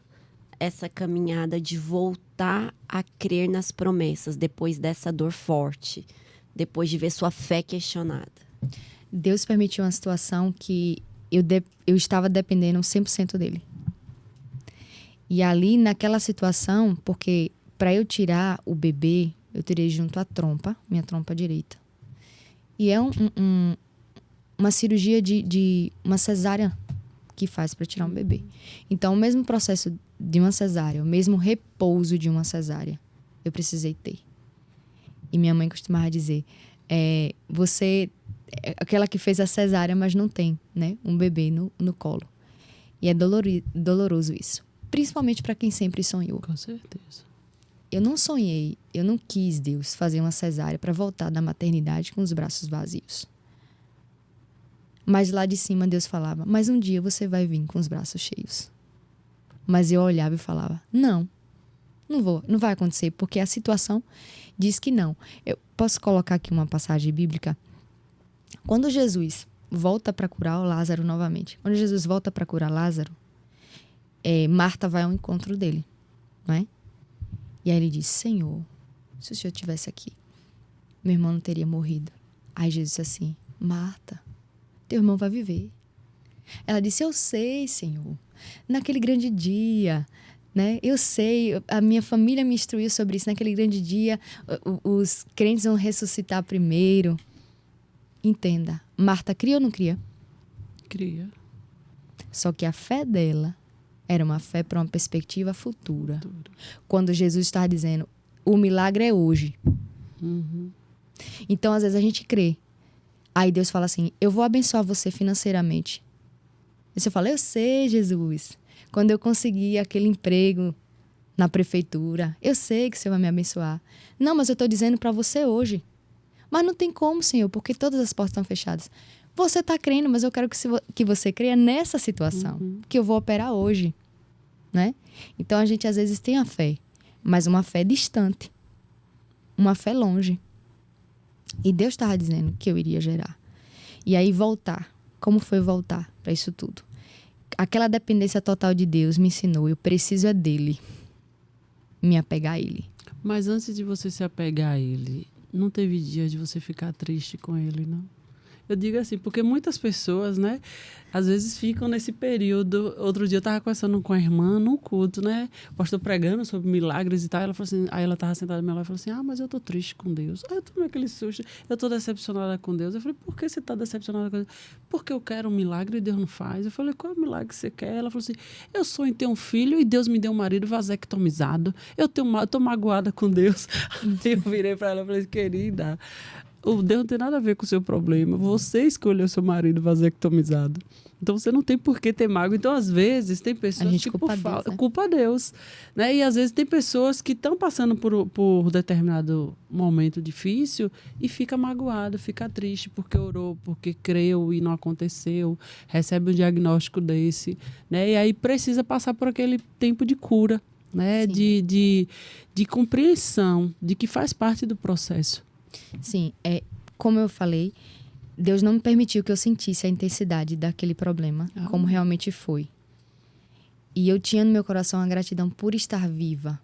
essa caminhada de voltar a crer nas promessas depois dessa dor forte, depois de ver sua fé questionada? Deus permitiu uma situação que eu estava dependendo 100% dele. E ali, naquela situação, porque para eu tirar o bebê, eu tirei junto a trompa, minha trompa direita. E é uma cirurgia de uma cesárea que faz para tirar um bebê. Então, o mesmo processo de uma cesárea, o mesmo repouso de uma cesárea, eu precisei ter. E minha mãe costumava dizer, você é aquela que fez a cesárea, mas não tem, né, um bebê no colo. E é doloroso isso. principalmente para quem sempre sonhou. Com certeza. Eu não sonhei, eu não quis, Deus, fazer uma cesárea para voltar da maternidade com os braços vazios. Mas lá de cima Deus falava, mas um dia você vai vir com os braços cheios. Mas eu olhava e falava, não vai acontecer, porque a situação diz que não. Eu posso colocar aqui uma passagem bíblica. Quando Jesus volta para curar o Lázaro novamente, quando Jesus volta para curar Lázaro, Marta vai ao encontro dele, não é? E aí ele diz, Senhor, se o Senhor estivesse aqui, meu irmão não teria morrido. Aí Jesus disse assim, Marta, teu irmão vai viver. Ela disse, eu sei, Senhor, naquele grande dia, né? Eu sei, a minha família me instruiu sobre isso, naquele grande dia, os crentes vão ressuscitar primeiro. Entenda, Marta cria ou não cria? Cria. Só que a fé dela era uma fé para uma perspectiva futura. Quando Jesus está dizendo, o milagre é hoje. Uhum. Então, às vezes, a gente crê. Aí Deus fala assim, eu vou abençoar você financeiramente. E você fala, eu sei, Jesus. Quando eu conseguir aquele emprego na prefeitura, eu sei que você vai me abençoar. Não, mas eu estou dizendo para você hoje. Mas não tem como, Senhor, porque todas as portas estão fechadas. Você está crendo, mas eu quero que você creia nessa situação, que eu vou operar hoje, né? Então, a gente às vezes tem a fé, mas uma fé distante, uma fé longe. E Deus estava dizendo que eu iria gerar. E aí voltar, como foi voltar para isso tudo? Aquela dependência total de Deus me ensinou, eu preciso é dele, me apegar a ele. Mas antes de você se apegar a ele, não teve dia de você ficar triste com ele, não? Eu digo assim, porque muitas pessoas, né, às vezes ficam nesse período. Outro dia eu estava conversando com a irmã num culto, né, o pastor pregando sobre milagres e tal, ela falou assim, aí ela estava sentada ao meu lado e falou assim, mas eu tô triste com Deus. Aí eu tomei aquele susto, eu tô decepcionada com Deus. Eu falei, por que você tá decepcionada com Deus? Porque eu quero um milagre e Deus não faz. Eu falei, qual é o milagre que você quer? Ela falou assim, eu sonho em ter um filho e Deus me deu um marido vasectomizado. Eu tô magoada com Deus. Aí eu virei para ela e falei, querida, o Deus não tem nada a ver com o seu problema. Você escolheu seu marido vasectomizado. Então, você não tem por que ter mágoa. Então, às vezes, tem pessoas que culpa a Deus, né? E, às vezes, tem pessoas que estão passando por determinado momento difícil e fica magoado, fica triste porque orou, porque creu e não aconteceu, recebe um diagnóstico desse, né? E aí precisa passar por aquele tempo de cura, né? De compreensão, de que faz parte do processo. Sim, como eu falei, Deus não me permitiu que eu sentisse a intensidade daquele problema, como realmente foi. E eu tinha no meu coração a gratidão por estar viva.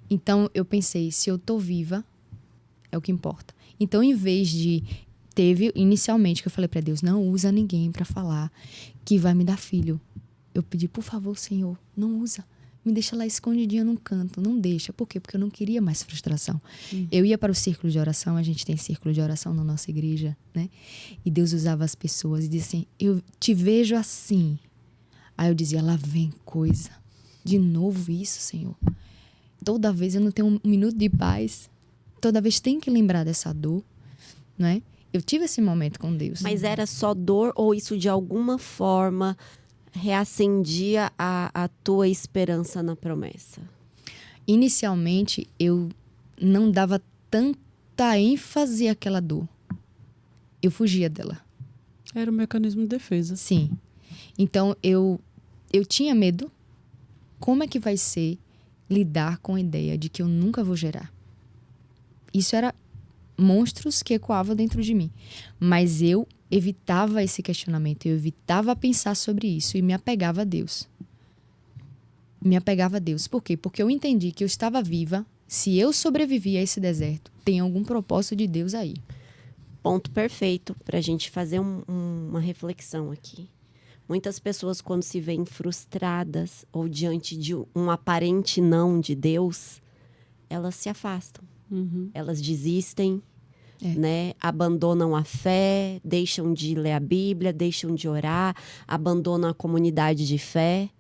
Então, eu pensei, se eu tô viva, é o que importa. Então, em vez de... Teve, inicialmente, que eu falei para Deus, não usa ninguém para falar que vai me dar filho. Eu pedi, por favor, Senhor, não usa. Me deixa lá escondidinha num canto, não deixa. Por quê? Porque eu não queria mais frustração. Eu ia para o círculo de oração, a gente tem círculo de oração na nossa igreja, né? E Deus usava as pessoas e dizia assim, eu te vejo assim. Aí eu dizia, lá vem coisa. De novo isso, Senhor. Toda vez eu não tenho um minuto de paz. Toda vez tem que lembrar dessa dor, não é? Eu tive esse momento com Deus. Mas era só dor ou isso de alguma forma reacendia a tua esperança na promessa? Inicialmente, eu não dava tanta ênfase àquela dor. Eu fugia dela. Era um mecanismo de defesa. Sim. Então, eu tinha medo. Como é que vai ser lidar com a ideia de que eu nunca vou gerar? Isso era monstros que ecoavam dentro de mim. Mas eu evitava esse questionamento, eu evitava pensar sobre isso e me apegava a Deus. Me apegava a Deus. Por quê? Porque eu entendi que eu estava viva. Se eu sobrevivi a esse deserto, tem algum propósito de Deus aí. Ponto perfeito para a gente fazer uma reflexão aqui. Muitas pessoas, quando se veem frustradas ou diante de um aparente não de Deus, elas se afastam. Elas desistem, né? Abandonam a fé, deixam de ler a Bíblia, deixam de orar, abandonam a comunidade de fé.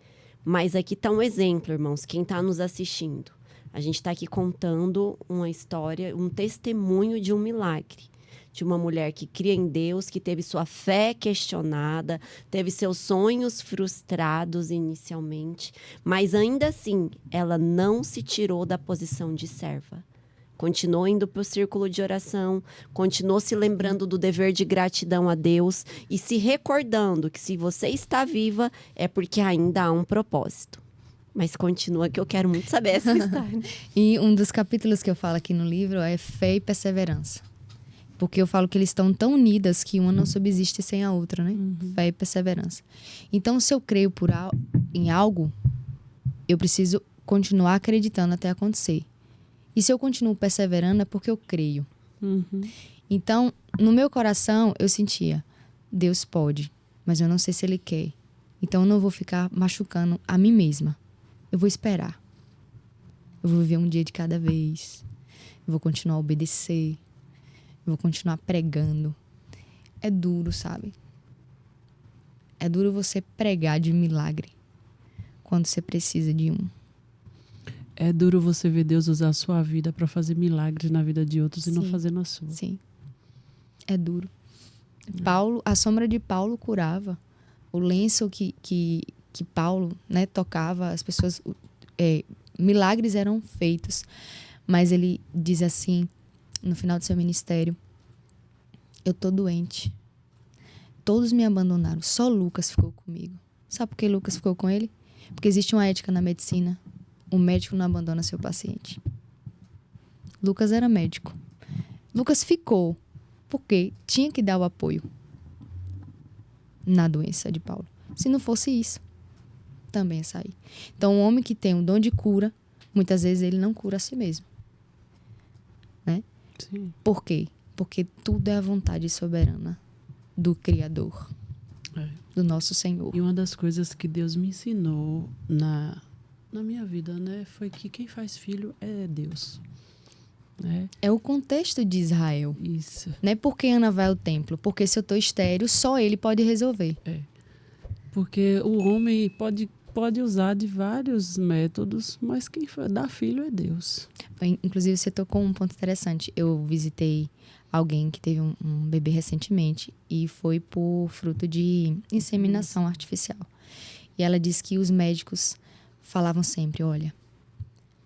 Mas aqui está um exemplo, irmãos, quem está nos assistindo. A gente está aqui contando uma história, um testemunho de um milagre. de uma mulher que cria em Deus, que teve sua fé questionada, teve seus sonhos frustrados inicialmente, mas ainda assim, ela não se tirou da posição de serva. Continuou indo para o círculo de oração, continuou se lembrando do dever de gratidão a Deus e se recordando que se você está viva é porque ainda há um propósito. Mas continua que eu quero muito saber essa história. E um dos capítulos que eu falo aqui no livro é fé e perseverança. Porque eu falo que eles estão tão unidas que uma não subsiste sem a outra, né? Fé e perseverança. Então, se eu creio em algo, eu preciso continuar acreditando até acontecer. E se eu continuo perseverando é porque eu creio. Então, no meu coração, eu sentia, Deus pode, mas eu não sei se Ele quer. Então, eu não vou ficar machucando a mim mesma. Eu vou esperar. Eu vou viver um dia de cada vez. Eu vou continuar a obedecer. Eu vou continuar pregando. É duro, sabe? É duro você pregar de milagre quando você precisa de um. É duro você ver Deus usar a sua vida para fazer milagres na vida de outros e não Sim. fazer na sua. Sim. É duro. Paulo, a sombra de Paulo curava. O lenço que Paulo, né, tocava, as pessoas... milagres eram feitos. Mas ele diz assim, no final do seu ministério, eu tô doente. Todos me abandonaram. Só Lucas ficou comigo. Sabe por que Lucas ficou com ele? Porque existe uma ética na medicina. O médico não abandona seu paciente. Lucas era médico. Lucas ficou porque tinha que dar o apoio na doença de Paulo. Se não fosse isso, também ia sair. Então, um homem que tem o dom de cura, muitas vezes ele não cura a si mesmo. Né? Sim. Por quê? Porque tudo é a vontade soberana do Criador, do nosso Senhor. E uma das coisas que Deus me ensinou na minha vida, né, foi que quem faz filho é Deus. Né? É o contexto de Israel. Isso. Não é porque Ana vai ao templo. Porque se eu estou estéril, só ele pode resolver. Porque o homem pode usar de vários métodos, mas quem dá filho é Deus. Inclusive, você tocou um ponto interessante. Eu visitei alguém que teve um bebê recentemente e foi por fruto de inseminação artificial. E ela disse que os médicos falavam sempre, olha,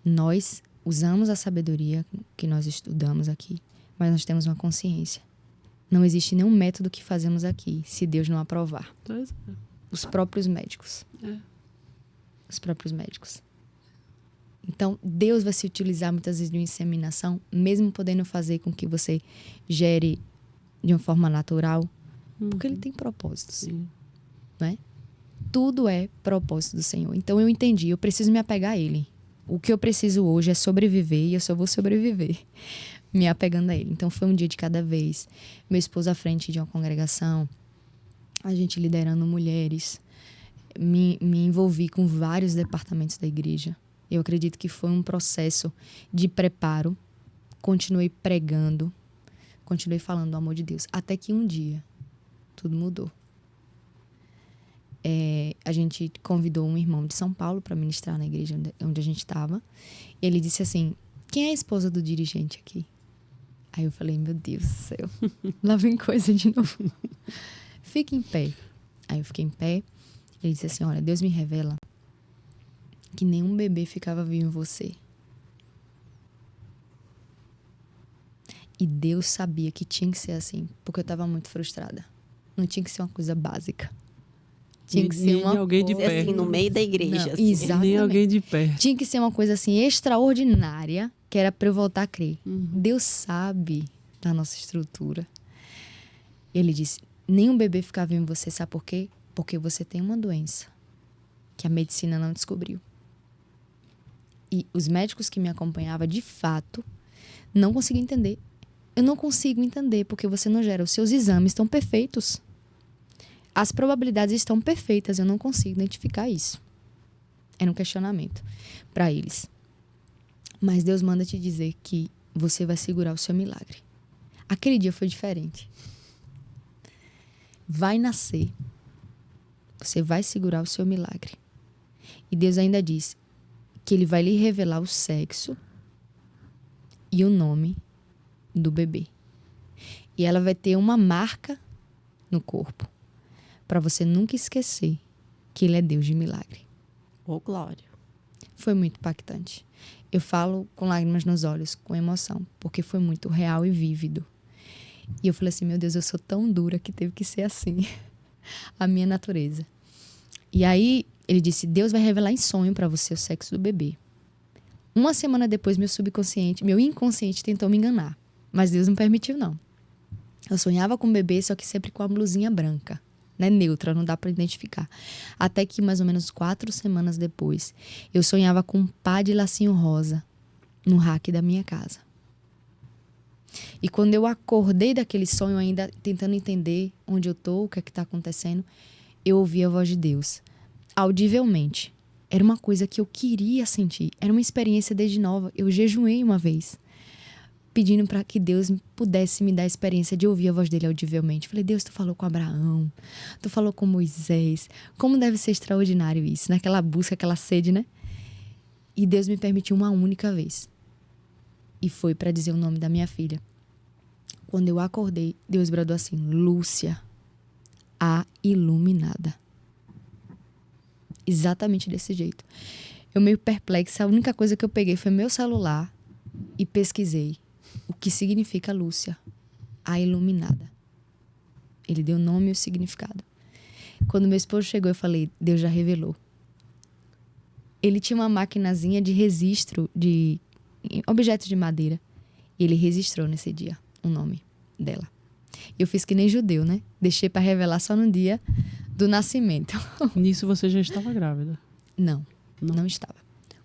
nós usamos a sabedoria que nós estudamos aqui, mas nós temos uma consciência. Não existe nenhum método que fazemos aqui, se Deus não aprovar. Pois é. Os próprios médicos. É. Os próprios médicos. Então, Deus vai se utilizar muitas vezes de uma inseminação, mesmo podendo fazer com que você gere de uma forma natural, porque Ele tem propósitos. Sim. Né? Tudo é propósito do Senhor. Então, eu entendi, eu preciso me apegar a Ele. O que eu preciso hoje é sobreviver e eu só vou sobreviver me apegando a Ele. Então, foi um dia de cada vez. Meu esposo à frente de uma congregação, a gente liderando mulheres, me envolvi com vários departamentos da igreja. Eu acredito que foi um processo de preparo. Continuei pregando, continuei falando do amor de Deus. Até que um dia, tudo mudou. A gente convidou um irmão de São Paulo para ministrar na igreja onde a gente estava. Ele disse assim, quem é a esposa do dirigente aqui? Aí eu falei, meu Deus do céu, lá vem coisa de novo. Fique em pé. Aí eu fiquei em pé. Ele disse assim, olha, Deus me revela que nenhum bebê ficava vivo em você. E Deus sabia que tinha que ser assim, porque eu estava muito frustrada. Não tinha que ser uma coisa básica. Tinha que ser uma alguém de coisa pé. Assim, no meio da igreja. Não, assim. exatamente. Nem alguém de pé. Tinha que ser uma coisa assim extraordinária, que era para eu voltar a crer. Deus sabe da nossa estrutura. Ele disse, nenhum bebê ficava em você, sabe por quê? Porque você tem uma doença que a medicina não descobriu. E os médicos que me acompanhavam, de fato, não conseguiam entender. Eu não consigo entender porque você não gera. Os seus exames estão perfeitos. As probabilidades estão perfeitas. Eu não consigo identificar isso. Era um questionamento para eles. Mas Deus manda te dizer que você vai segurar o seu milagre. Aquele dia foi diferente. Vai nascer. Você vai segurar o seu milagre. E Deus ainda diz que Ele vai lhe revelar o sexo e o nome do bebê. E ela vai ter uma marca no corpo. Para você nunca esquecer que ele é Deus de milagre. Ô, glória. Foi muito impactante. Eu falo com lágrimas nos olhos, com emoção, porque foi muito real e vívido. E eu falei assim, meu Deus, eu sou tão dura que teve que ser assim. A minha natureza. E aí, ele disse, Deus vai revelar em sonho para você o sexo do bebê. Uma semana depois, meu inconsciente tentou me enganar. Mas Deus não permitiu, não. Eu sonhava com o bebê, só que sempre com a blusinha branca. Né, neutra, não dá para identificar. Até que mais ou menos 4 semanas depois, eu sonhava com um pá de lacinho rosa no rack da minha casa. E quando eu acordei daquele sonho, ainda tentando entender onde eu tô, o que é que tá acontecendo, eu ouvi a voz de Deus, audivelmente. Era uma coisa que eu queria sentir, era uma experiência desde nova. Eu jejuei uma vez, pedindo para que Deus pudesse me dar a experiência de ouvir a voz dele audivelmente. Falei, Deus, tu falou com Abraão, tu falou com Moisés. Como deve ser extraordinário isso, naquela busca, aquela sede, né? E Deus me permitiu uma única vez. E foi para dizer o nome da minha filha. Quando eu acordei, Deus bradou assim, Lúcia, a iluminada. Exatamente desse jeito. Eu meio perplexa, a única coisa que eu peguei foi meu celular e pesquisei. O que significa Lúcia? A iluminada. Ele deu o nome e o significado. Quando meu esposo chegou, eu falei, Deus já revelou. Ele tinha uma maquinazinha de registro de objetos de madeira. E ele registrou nesse dia o nome dela. Eu fiz que nem judeu, né? Deixei para revelar só no dia do nascimento. Nisso você já estava grávida? Não estava.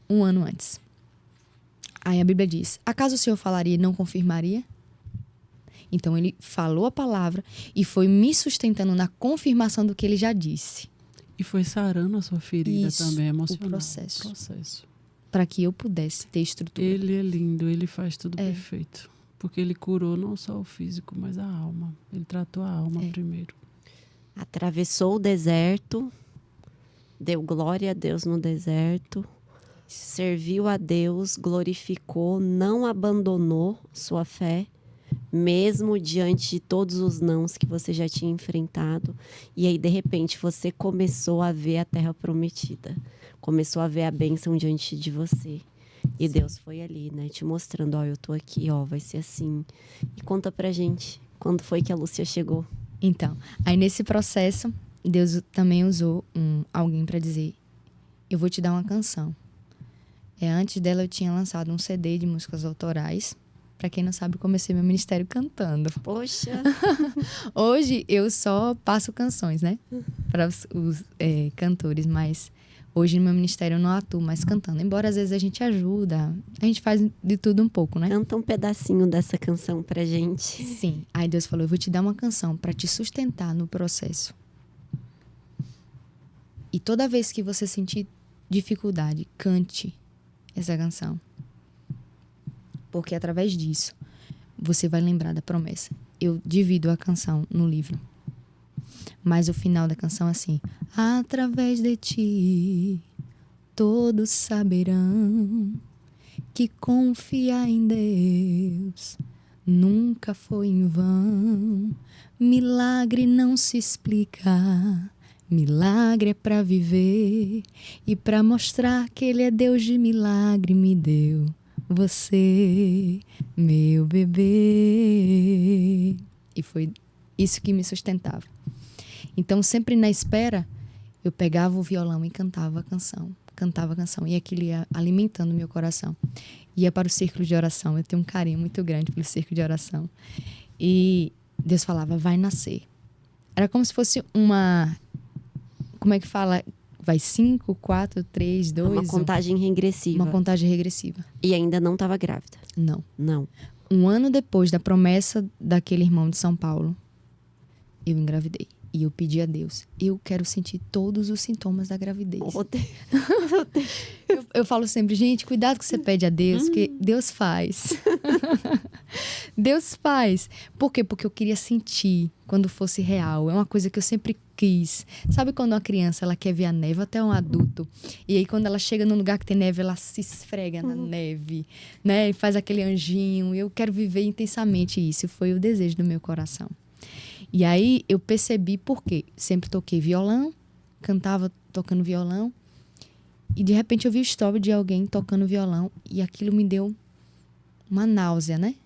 1 ano antes. Aí a Bíblia diz, acaso o Senhor falaria e não confirmaria? Então ele falou a palavra e foi me sustentando na confirmação do que ele já disse. E foi sarando a sua ferida também emocional. O processo. Para que eu pudesse ter estrutura. Ele é lindo, ele faz tudo perfeito. Porque ele curou não só o físico, mas a alma. Ele tratou a alma primeiro. Atravessou o deserto, deu glória a Deus no deserto, serviu a Deus, glorificou, não abandonou sua fé, mesmo diante de todos os nãos que você já tinha enfrentado. E aí, de repente, você começou a ver a terra prometida. Começou a ver a bênção diante de você. E Deus foi ali, né? Te mostrando, ó, eu tô aqui, ó, vai ser assim. E conta pra gente, quando foi que a Lúcia chegou? Então, aí nesse processo, Deus também usou alguém pra dizer, eu vou te dar uma canção. Antes dela, eu tinha lançado um CD de músicas autorais. Pra quem não sabe, eu comecei meu ministério cantando. Poxa! Hoje, eu só passo canções, né? Para os cantores, mas hoje no meu ministério eu não atuo mais cantando. Embora às vezes a gente ajuda, a gente faz de tudo um pouco, né? Canta um pedacinho dessa canção pra gente. Sim. Aí Deus falou, eu vou te dar uma canção pra te sustentar no processo. E toda vez que você sentir dificuldade, cante essa canção. Porque através disso, você vai lembrar da promessa. Eu divido a canção no livro. Mas o final da canção é assim. Através de ti, todos saberão que confiar em Deus nunca foi em vão. Milagre não se explica. Milagre é pra viver. E pra mostrar que Ele é Deus de milagre, me deu você, meu bebê. E foi isso que me sustentava. Então, sempre na espera, eu pegava o violão e cantava a canção. E aquilo ia alimentando meu coração. Ia para o círculo de oração. Eu tenho um carinho muito grande pelo círculo de oração. E Deus falava, vai nascer. Era como se fosse uma... Como é que fala? Vai 5, 4, 3, 2... Uma contagem regressiva. Uma contagem regressiva. E ainda não estava grávida? Não. 1 ano depois da promessa daquele irmão de São Paulo, eu engravidei. E eu pedi a Deus, eu quero sentir todos os sintomas da gravidez. Oh, Deus. Eu falo sempre, gente, cuidado que você pede a Deus, porque Deus faz. Deus faz. Por quê? Porque eu queria sentir quando fosse real. É uma coisa que eu sempre quis. Sabe quando uma criança ela quer ver a neve, até um adulto? E aí quando ela chega num lugar que tem neve, ela se esfrega na neve, né? E faz aquele anjinho. Eu quero viver intensamente isso. Foi o desejo do meu coração. E aí eu percebi por quê. Sempre toquei violão, cantava tocando violão. E de repente eu vi o story de alguém tocando violão. E aquilo me deu uma náusea, né?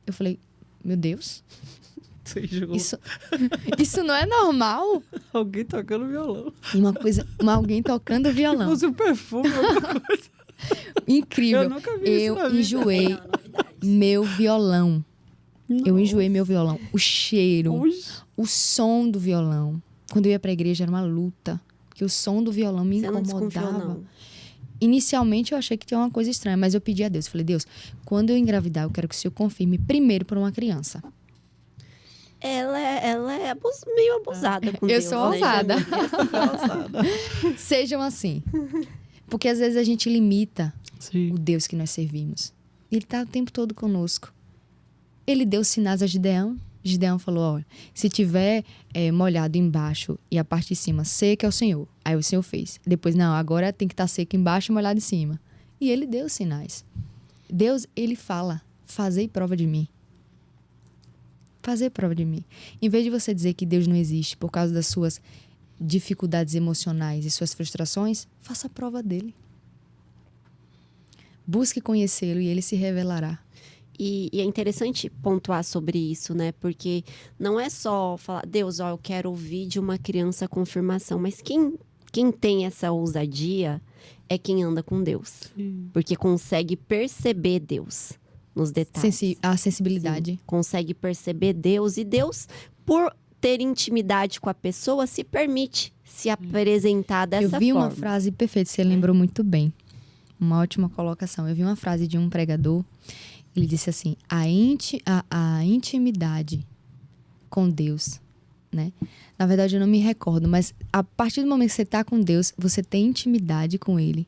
Eu falei, meu Deus, Você jogou isso não é normal? alguém tocando violão. Alguém tocando violão. Fosse um perfume, alguma coisa. Incrível. Eu nunca vi isso na vida. Enjoei meu violão. Eu enjoei meu violão. O cheiro, Oxi. o som do violão. Quando eu ia pra igreja era uma luta. Porque o som do violão me Você não desconfiou, incomodava. não? Inicialmente eu achei que tinha uma coisa estranha, mas eu pedi a Deus. Falei, Deus, quando eu engravidar, eu quero que o Senhor confirme primeiro por uma criança. Ela é meio abusada com Eu Deus, sou né, ousada. Jamile? Sejam assim. Porque às vezes a gente limita Sim. o Deus que nós servimos. Ele está o tempo todo conosco. Ele deu sinais a Gideão. Gideão falou, olha, se tiver molhado embaixo e a parte de cima seca é o Senhor. Aí o Senhor fez. Depois, não, agora tem que estar seco embaixo e molhado em cima. E ele deu sinais. Deus, ele fala, fazei prova de mim. Fazer prova de mim. Em vez de você dizer que Deus não existe por causa das suas dificuldades emocionais e suas frustrações, faça prova dele. Busque conhecê-lo e ele se revelará. E é interessante pontuar sobre isso, né? Porque não é só falar, Deus, ó, eu quero ouvir de uma criança a confirmação. Mas quem tem essa ousadia é quem anda com Deus. Sim. Porque consegue perceber Deus nos detalhes. A sensibilidade. Sim, consegue perceber Deus. E Deus, por ter intimidade com a pessoa, se permite se apresentar dessa forma. Eu vi uma frase perfeita, você lembrou muito bem. Uma ótima colocação. Eu vi uma frase de um pregador. Ele disse assim, a intimidade com Deus, né? Na verdade, eu não me recordo, mas a partir do momento que você está com Deus, você tem intimidade com Ele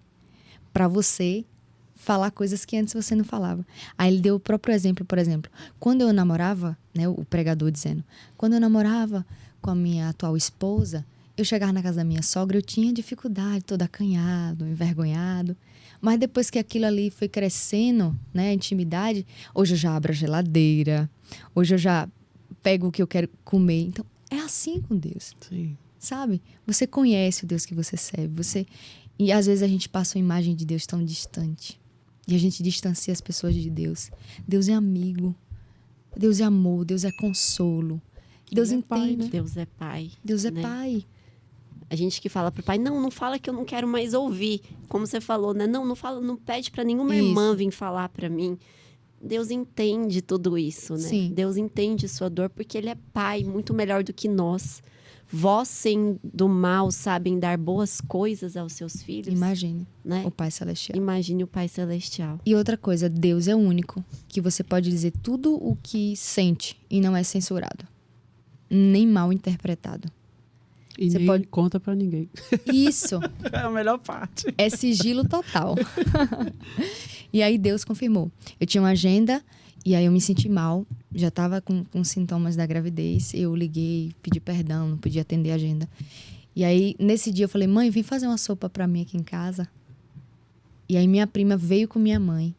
para você falar coisas que antes você não falava. Aí ele deu o próprio exemplo, por exemplo, quando eu namorava, né, o pregador dizendo, quando eu namorava com a minha atual esposa, eu chegava na casa da minha sogra, eu tinha dificuldade, todo acanhado, envergonhado. Mas depois que aquilo ali foi crescendo, né, a intimidade, hoje eu já abro a geladeira, hoje eu já pego o que eu quero comer. Então, é assim com Deus, Sim. sabe? Você conhece o Deus que você serve, e às vezes a gente passa uma imagem de Deus tão distante. E a gente distancia as pessoas de Deus. Deus é amigo, Deus é amor, Deus é consolo. Deus Ele é pai, entende. né? Deus é pai. Deus é né? pai. A gente que fala pro pai, não fala que eu não quero mais ouvir. Como você falou, né? Não fala, não pede pra nenhuma Isso. irmã vir falar pra mim. Deus entende tudo isso, né? Sim. Deus entende sua dor porque ele é pai, muito melhor do que nós. Vós, sendo mal, sabem dar boas coisas aos seus filhos. Imagine né? o Pai Celestial. Imagine o Pai Celestial. E outra coisa, Deus é o único que você pode dizer tudo o que sente e não é censurado. Nem mal interpretado. E Você nem pode- conta pra ninguém. Isso É a melhor parte. é sigilo total. E aí Deus confirmou. Eu tinha uma agenda e aí eu me senti mal. Já estava com sintomas da gravidez. Eu liguei, pedi perdão, não podia atender a agenda. E aí, nesse dia, eu falei, mãe, vem fazer uma sopa pra mim aqui em casa. E aí minha prima veio com minha mãe.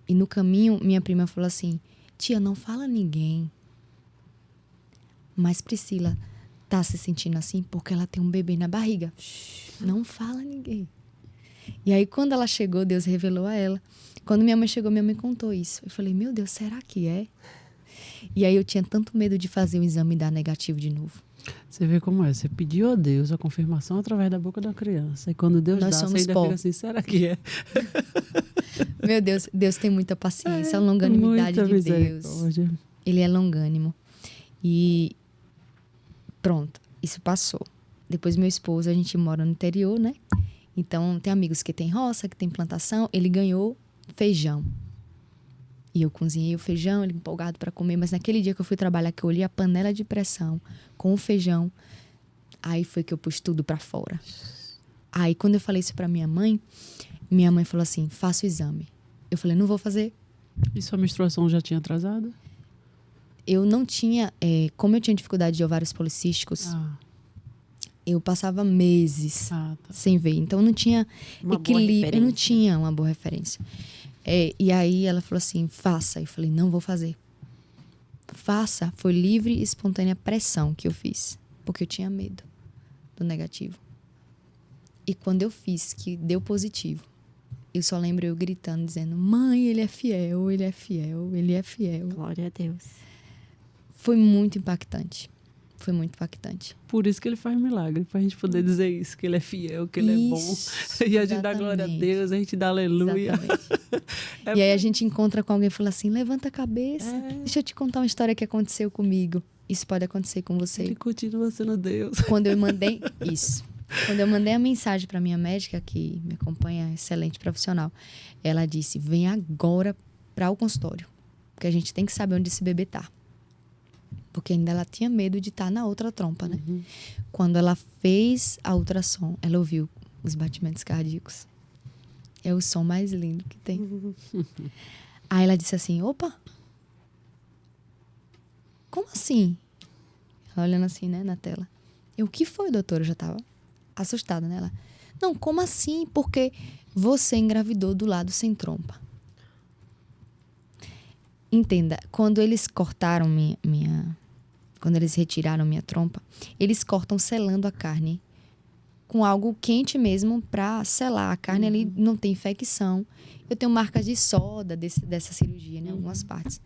E no caminho, minha prima falou assim, tia, não fala a ninguém. Mas Priscila tá se sentindo assim porque ela tem um bebê na barriga. Shhh, não fala a ninguém. E aí, quando ela chegou, Deus revelou a ela. Quando minha mãe chegou, minha mãe contou isso. Eu falei, meu Deus, será que é? E aí eu tinha tanto medo de fazer o exame e dar negativo de novo. Você vê como é. Você pediu a Deus a confirmação através da boca da criança. E quando Deus Nós dá, somos você ainda pó. fica assim, será que é? Meu Deus, Deus tem muita paciência, a longanimidade Muita de Deus. misericórdia. Ele é longânimo. E pronto, isso passou. Depois meu esposo, a gente mora no interior, né? Então tem amigos que tem roça, que tem plantação. Ele ganhou feijão. E eu cozinhei o feijão, ele empolgado para comer. Mas naquele dia que eu fui trabalhar, que eu olhei a panela de pressão com o feijão, aí foi que eu pus tudo para fora. Aí quando eu falei isso para minha mãe falou assim, faça o exame. Eu falei, não vou fazer. E sua menstruação já tinha atrasado? Eu não tinha... como eu tinha dificuldade de ovários policísticos, eu passava meses tá. sem ver. Então, não tinha Uma boa equilíbrio. Eu não referência. tinha uma boa referência. E aí, ela falou assim, faça. Eu falei, não vou fazer. Faça. Foi livre e espontânea pressão que eu fiz. Porque eu tinha medo do negativo. E quando eu fiz, que deu positivo, eu só lembro eu gritando, dizendo, mãe, ele é fiel, ele é fiel, ele é fiel. Glória a Deus. Foi muito impactante. Foi muito impactante. Por isso que ele faz milagre, pra gente poder dizer isso, que ele é fiel, que ele é bom. E a gente dá glória a Deus, a gente dá aleluia. E aí a gente encontra com alguém e fala assim, levanta a cabeça, deixa eu te contar uma história que aconteceu comigo. Isso pode acontecer com você. Ele continua sendo Deus. Quando eu mandei Quando eu mandei a mensagem para minha médica, que me acompanha, excelente profissional, ela disse, vem agora para o consultório, porque a gente tem que saber onde esse bebê tá. Porque ainda ela tinha medo de estar na outra trompa, né? Quando ela fez a ultrassom, ela ouviu os batimentos cardíacos. É o som mais lindo que tem. Aí ela disse assim, opa, como assim? Ela olhando assim, né, na tela. Eu, o que foi, doutora? Eu já tava assustada, né? Ela, não, como assim? Porque você engravidou do lado sem trompa. Entenda, quando eles cortaram quando eles retiraram minha trompa, eles cortam selando a carne com algo quente mesmo para selar. A carne ali não tem infecção. Eu tenho marcas de soda dessa cirurgia, né? Algumas partes.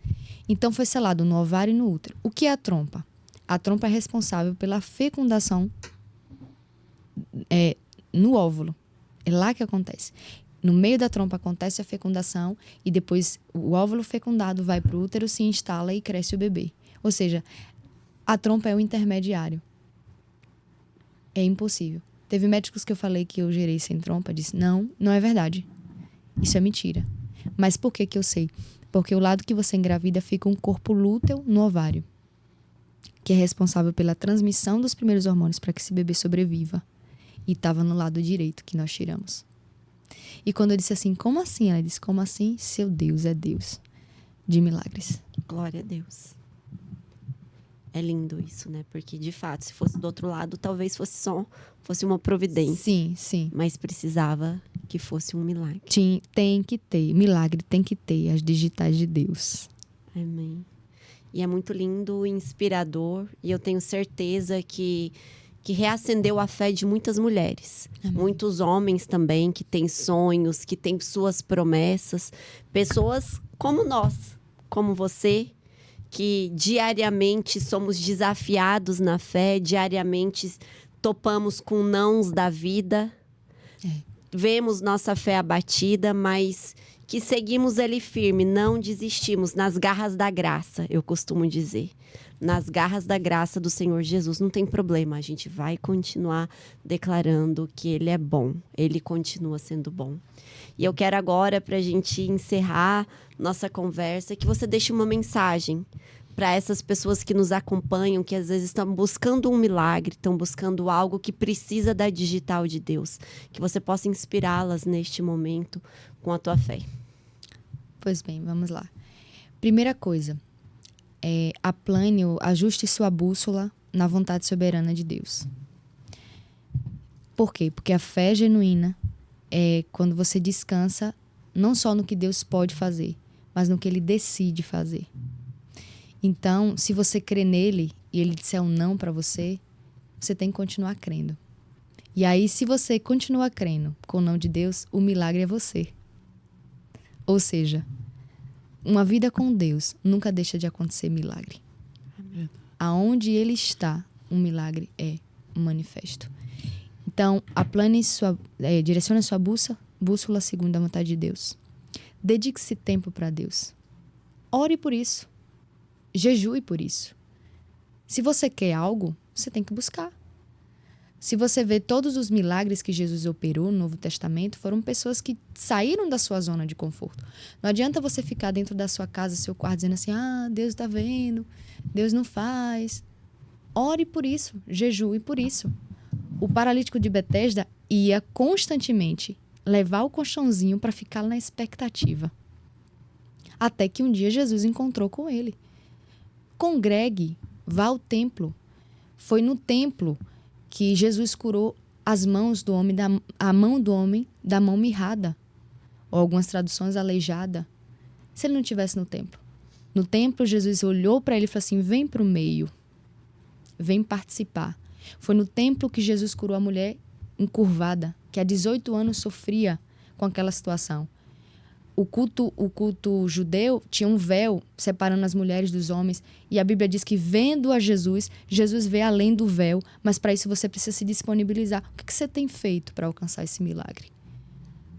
Então foi selado no ovário e no útero. O que é a trompa? A trompa é responsável pela fecundação no óvulo. É lá que acontece. No meio da trompa acontece a fecundação e depois o óvulo fecundado vai para o útero, se instala e cresce o bebê. Ou seja, a trompa é o intermediário. É impossível. Teve médicos que eu falei que eu gerei sem trompa, disse, não é verdade. Isso é mentira. Mas por que eu sei? Porque o lado que você engravida fica um corpo lúteo no ovário, que é responsável pela transmissão dos primeiros hormônios para que esse bebê sobreviva. E estava no lado direito que nós tiramos. E quando eu disse assim, como assim? Ela disse, como assim? Seu Deus é Deus de milagres. Glória a Deus. É lindo isso, né? Porque, de fato, se fosse do outro lado, talvez fosse uma providência. Sim, sim. Mas precisava que fosse um milagre. Tem que ter. Milagre tem que ter. As digitais de Deus. Amém. E é muito lindo, inspirador. E eu tenho certeza que reacendeu a fé de muitas mulheres. Amém. Muitos homens também, que têm sonhos, que têm suas promessas. Pessoas como nós, como você, que diariamente somos desafiados na fé, diariamente topamos com nãos da vida, vemos nossa fé abatida, mas que seguimos ali firme, não desistimos, nas garras da graça, eu costumo dizer. Nas garras da graça do Senhor Jesus, não tem problema, a gente vai continuar declarando que Ele é bom, Ele continua sendo bom. E eu quero agora, para a gente encerrar nossa conversa, que você deixe uma mensagem para essas pessoas que nos acompanham, que às vezes estão buscando um milagre, estão buscando algo que precisa da digital de Deus, que você possa inspirá-las neste momento com a tua fé. Pois bem, vamos lá. Primeira coisa, ajuste sua bússola na vontade soberana de Deus. Por quê? Porque a fé genuína é quando você descansa não só no que Deus pode fazer, mas no que Ele decide fazer. Então, se você crê nele e ele disser um não para você, você tem que continuar crendo. E aí, se você continua crendo com o não de Deus, o milagre é você. Ou seja, uma vida com Deus nunca deixa de acontecer milagre. Aonde ele está, um milagre é manifesto. Então, direcione a sua bússola segundo a vontade de Deus. Dedique-se tempo para Deus. Ore por isso. Jejue por isso. Se você quer algo, você tem que buscar. Se você vê todos os milagres que Jesus operou no Novo Testamento, foram pessoas que saíram da sua zona de conforto. Não adianta você ficar dentro da sua casa, seu quarto, dizendo assim, Deus está vendo, Deus não faz. Ore por isso, jejue por isso. O paralítico de Betesda ia constantemente levar o colchãozinho para ficar na expectativa. Até que um dia Jesus encontrou com ele. Congregue, vá ao templo. Foi no templo que Jesus curou as mãos do homem, a mão do homem da mão mirrada. Ou algumas traduções, aleijada. Se ele não estivesse no templo. No templo, Jesus olhou para ele e falou assim, vem para o meio. Vem participar. Foi no templo que Jesus curou a mulher encurvada, que há 18 anos sofria com aquela situação. O culto judeu tinha um véu separando as mulheres dos homens. E a Bíblia diz que, vendo a Jesus, Jesus vê além do véu. Mas para isso você precisa se disponibilizar. O que você tem feito para alcançar esse milagre?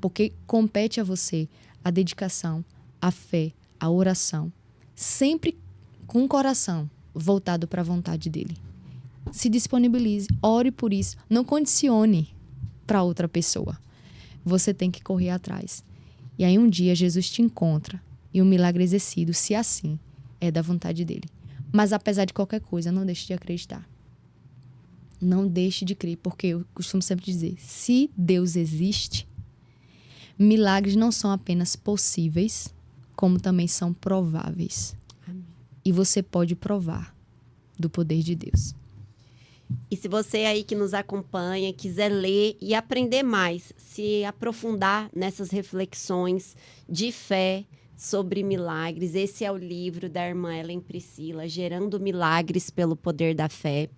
Porque compete a você a dedicação, a fé, a oração. Sempre com o coração voltado para a vontade dele. Se disponibilize, ore por isso. Não condicione para outra pessoa. Você tem que correr atrás. E aí um dia Jesus te encontra e o milagre é exercido, se assim é da vontade dele. Mas apesar de qualquer coisa, não deixe de acreditar. Não deixe de crer, porque eu costumo sempre dizer, se Deus existe, milagres não são apenas possíveis, como também são prováveis. Amém. E você pode provar do poder de Deus. E se você aí que nos acompanha quiser ler e aprender mais, se aprofundar nessas reflexões de fé sobre milagres, esse é o livro da irmã Ellen Priscila, Gerando Milagres pelo Poder da Fé.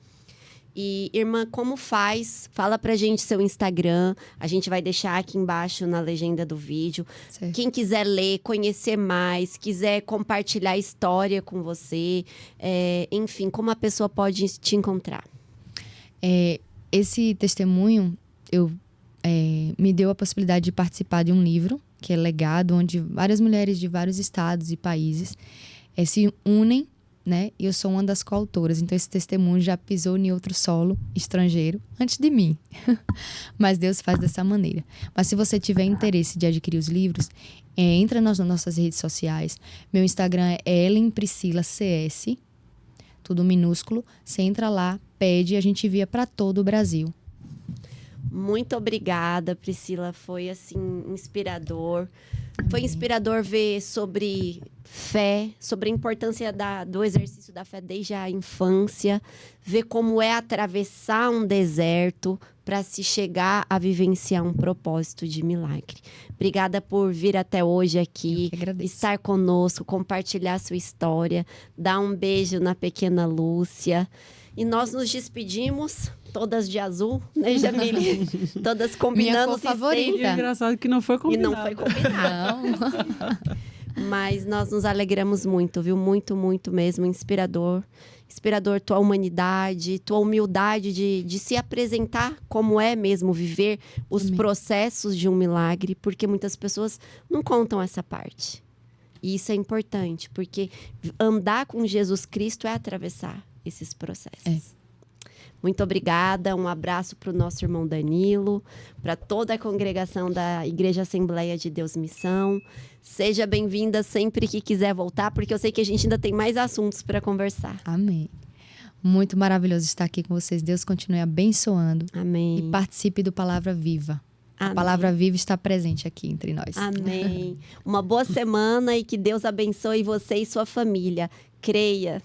E, irmã, como faz? Fala pra gente seu Instagram, a gente vai deixar aqui embaixo na legenda do vídeo. Certo. Quem quiser ler, conhecer mais, quiser compartilhar a história com você, enfim, como a pessoa pode te encontrar? Esse testemunho me deu a possibilidade de participar de um livro, que é Legado, onde várias mulheres de vários estados e países se unem, né? E eu sou uma das coautoras. Então, esse testemunho já pisou em outro solo estrangeiro antes de mim. Mas Deus faz dessa maneira. Mas se você tiver interesse de adquirir os livros, entra nas nossas redes sociais. Meu Instagram é Ellen Priscila CS, tudo minúsculo. Você entra lá, pede e a gente envia para todo o Brasil. Muito obrigada, Priscila. Foi, assim, inspirador. Foi inspirador ver sobre fé, sobre a importância do exercício da fé desde a infância, ver como é atravessar um deserto para se chegar a vivenciar um propósito de milagre. Obrigada por vir até hoje aqui, estar conosco, compartilhar sua história, dar um beijo na pequena Lúcia. E nós nos despedimos, todas de azul, né, Jamile? Todas combinando. Minha cor favorita. E é engraçado que não foi combinado. E não foi combinado. Não. Mas nós nos alegramos muito, viu? Muito, muito mesmo. Inspirador. Inspirador tua humanidade, tua humildade de se apresentar como é mesmo, viver os Amém. Processos de um milagre, porque muitas pessoas não contam essa parte. E isso é importante, porque andar com Jesus Cristo é atravessar esses processos. Muito obrigada, um abraço para o nosso irmão Danilo, para toda a congregação da Igreja Assembleia de Deus Missão. Seja bem-vinda sempre que quiser voltar, porque eu sei que a gente ainda tem mais assuntos para conversar. Amém. Muito maravilhoso estar aqui com vocês. Deus continue abençoando. Amém. E participe do Palavra Viva. Amém. A Palavra Viva está presente aqui entre nós. Amém. Uma boa semana e que Deus abençoe você e sua família. Creia.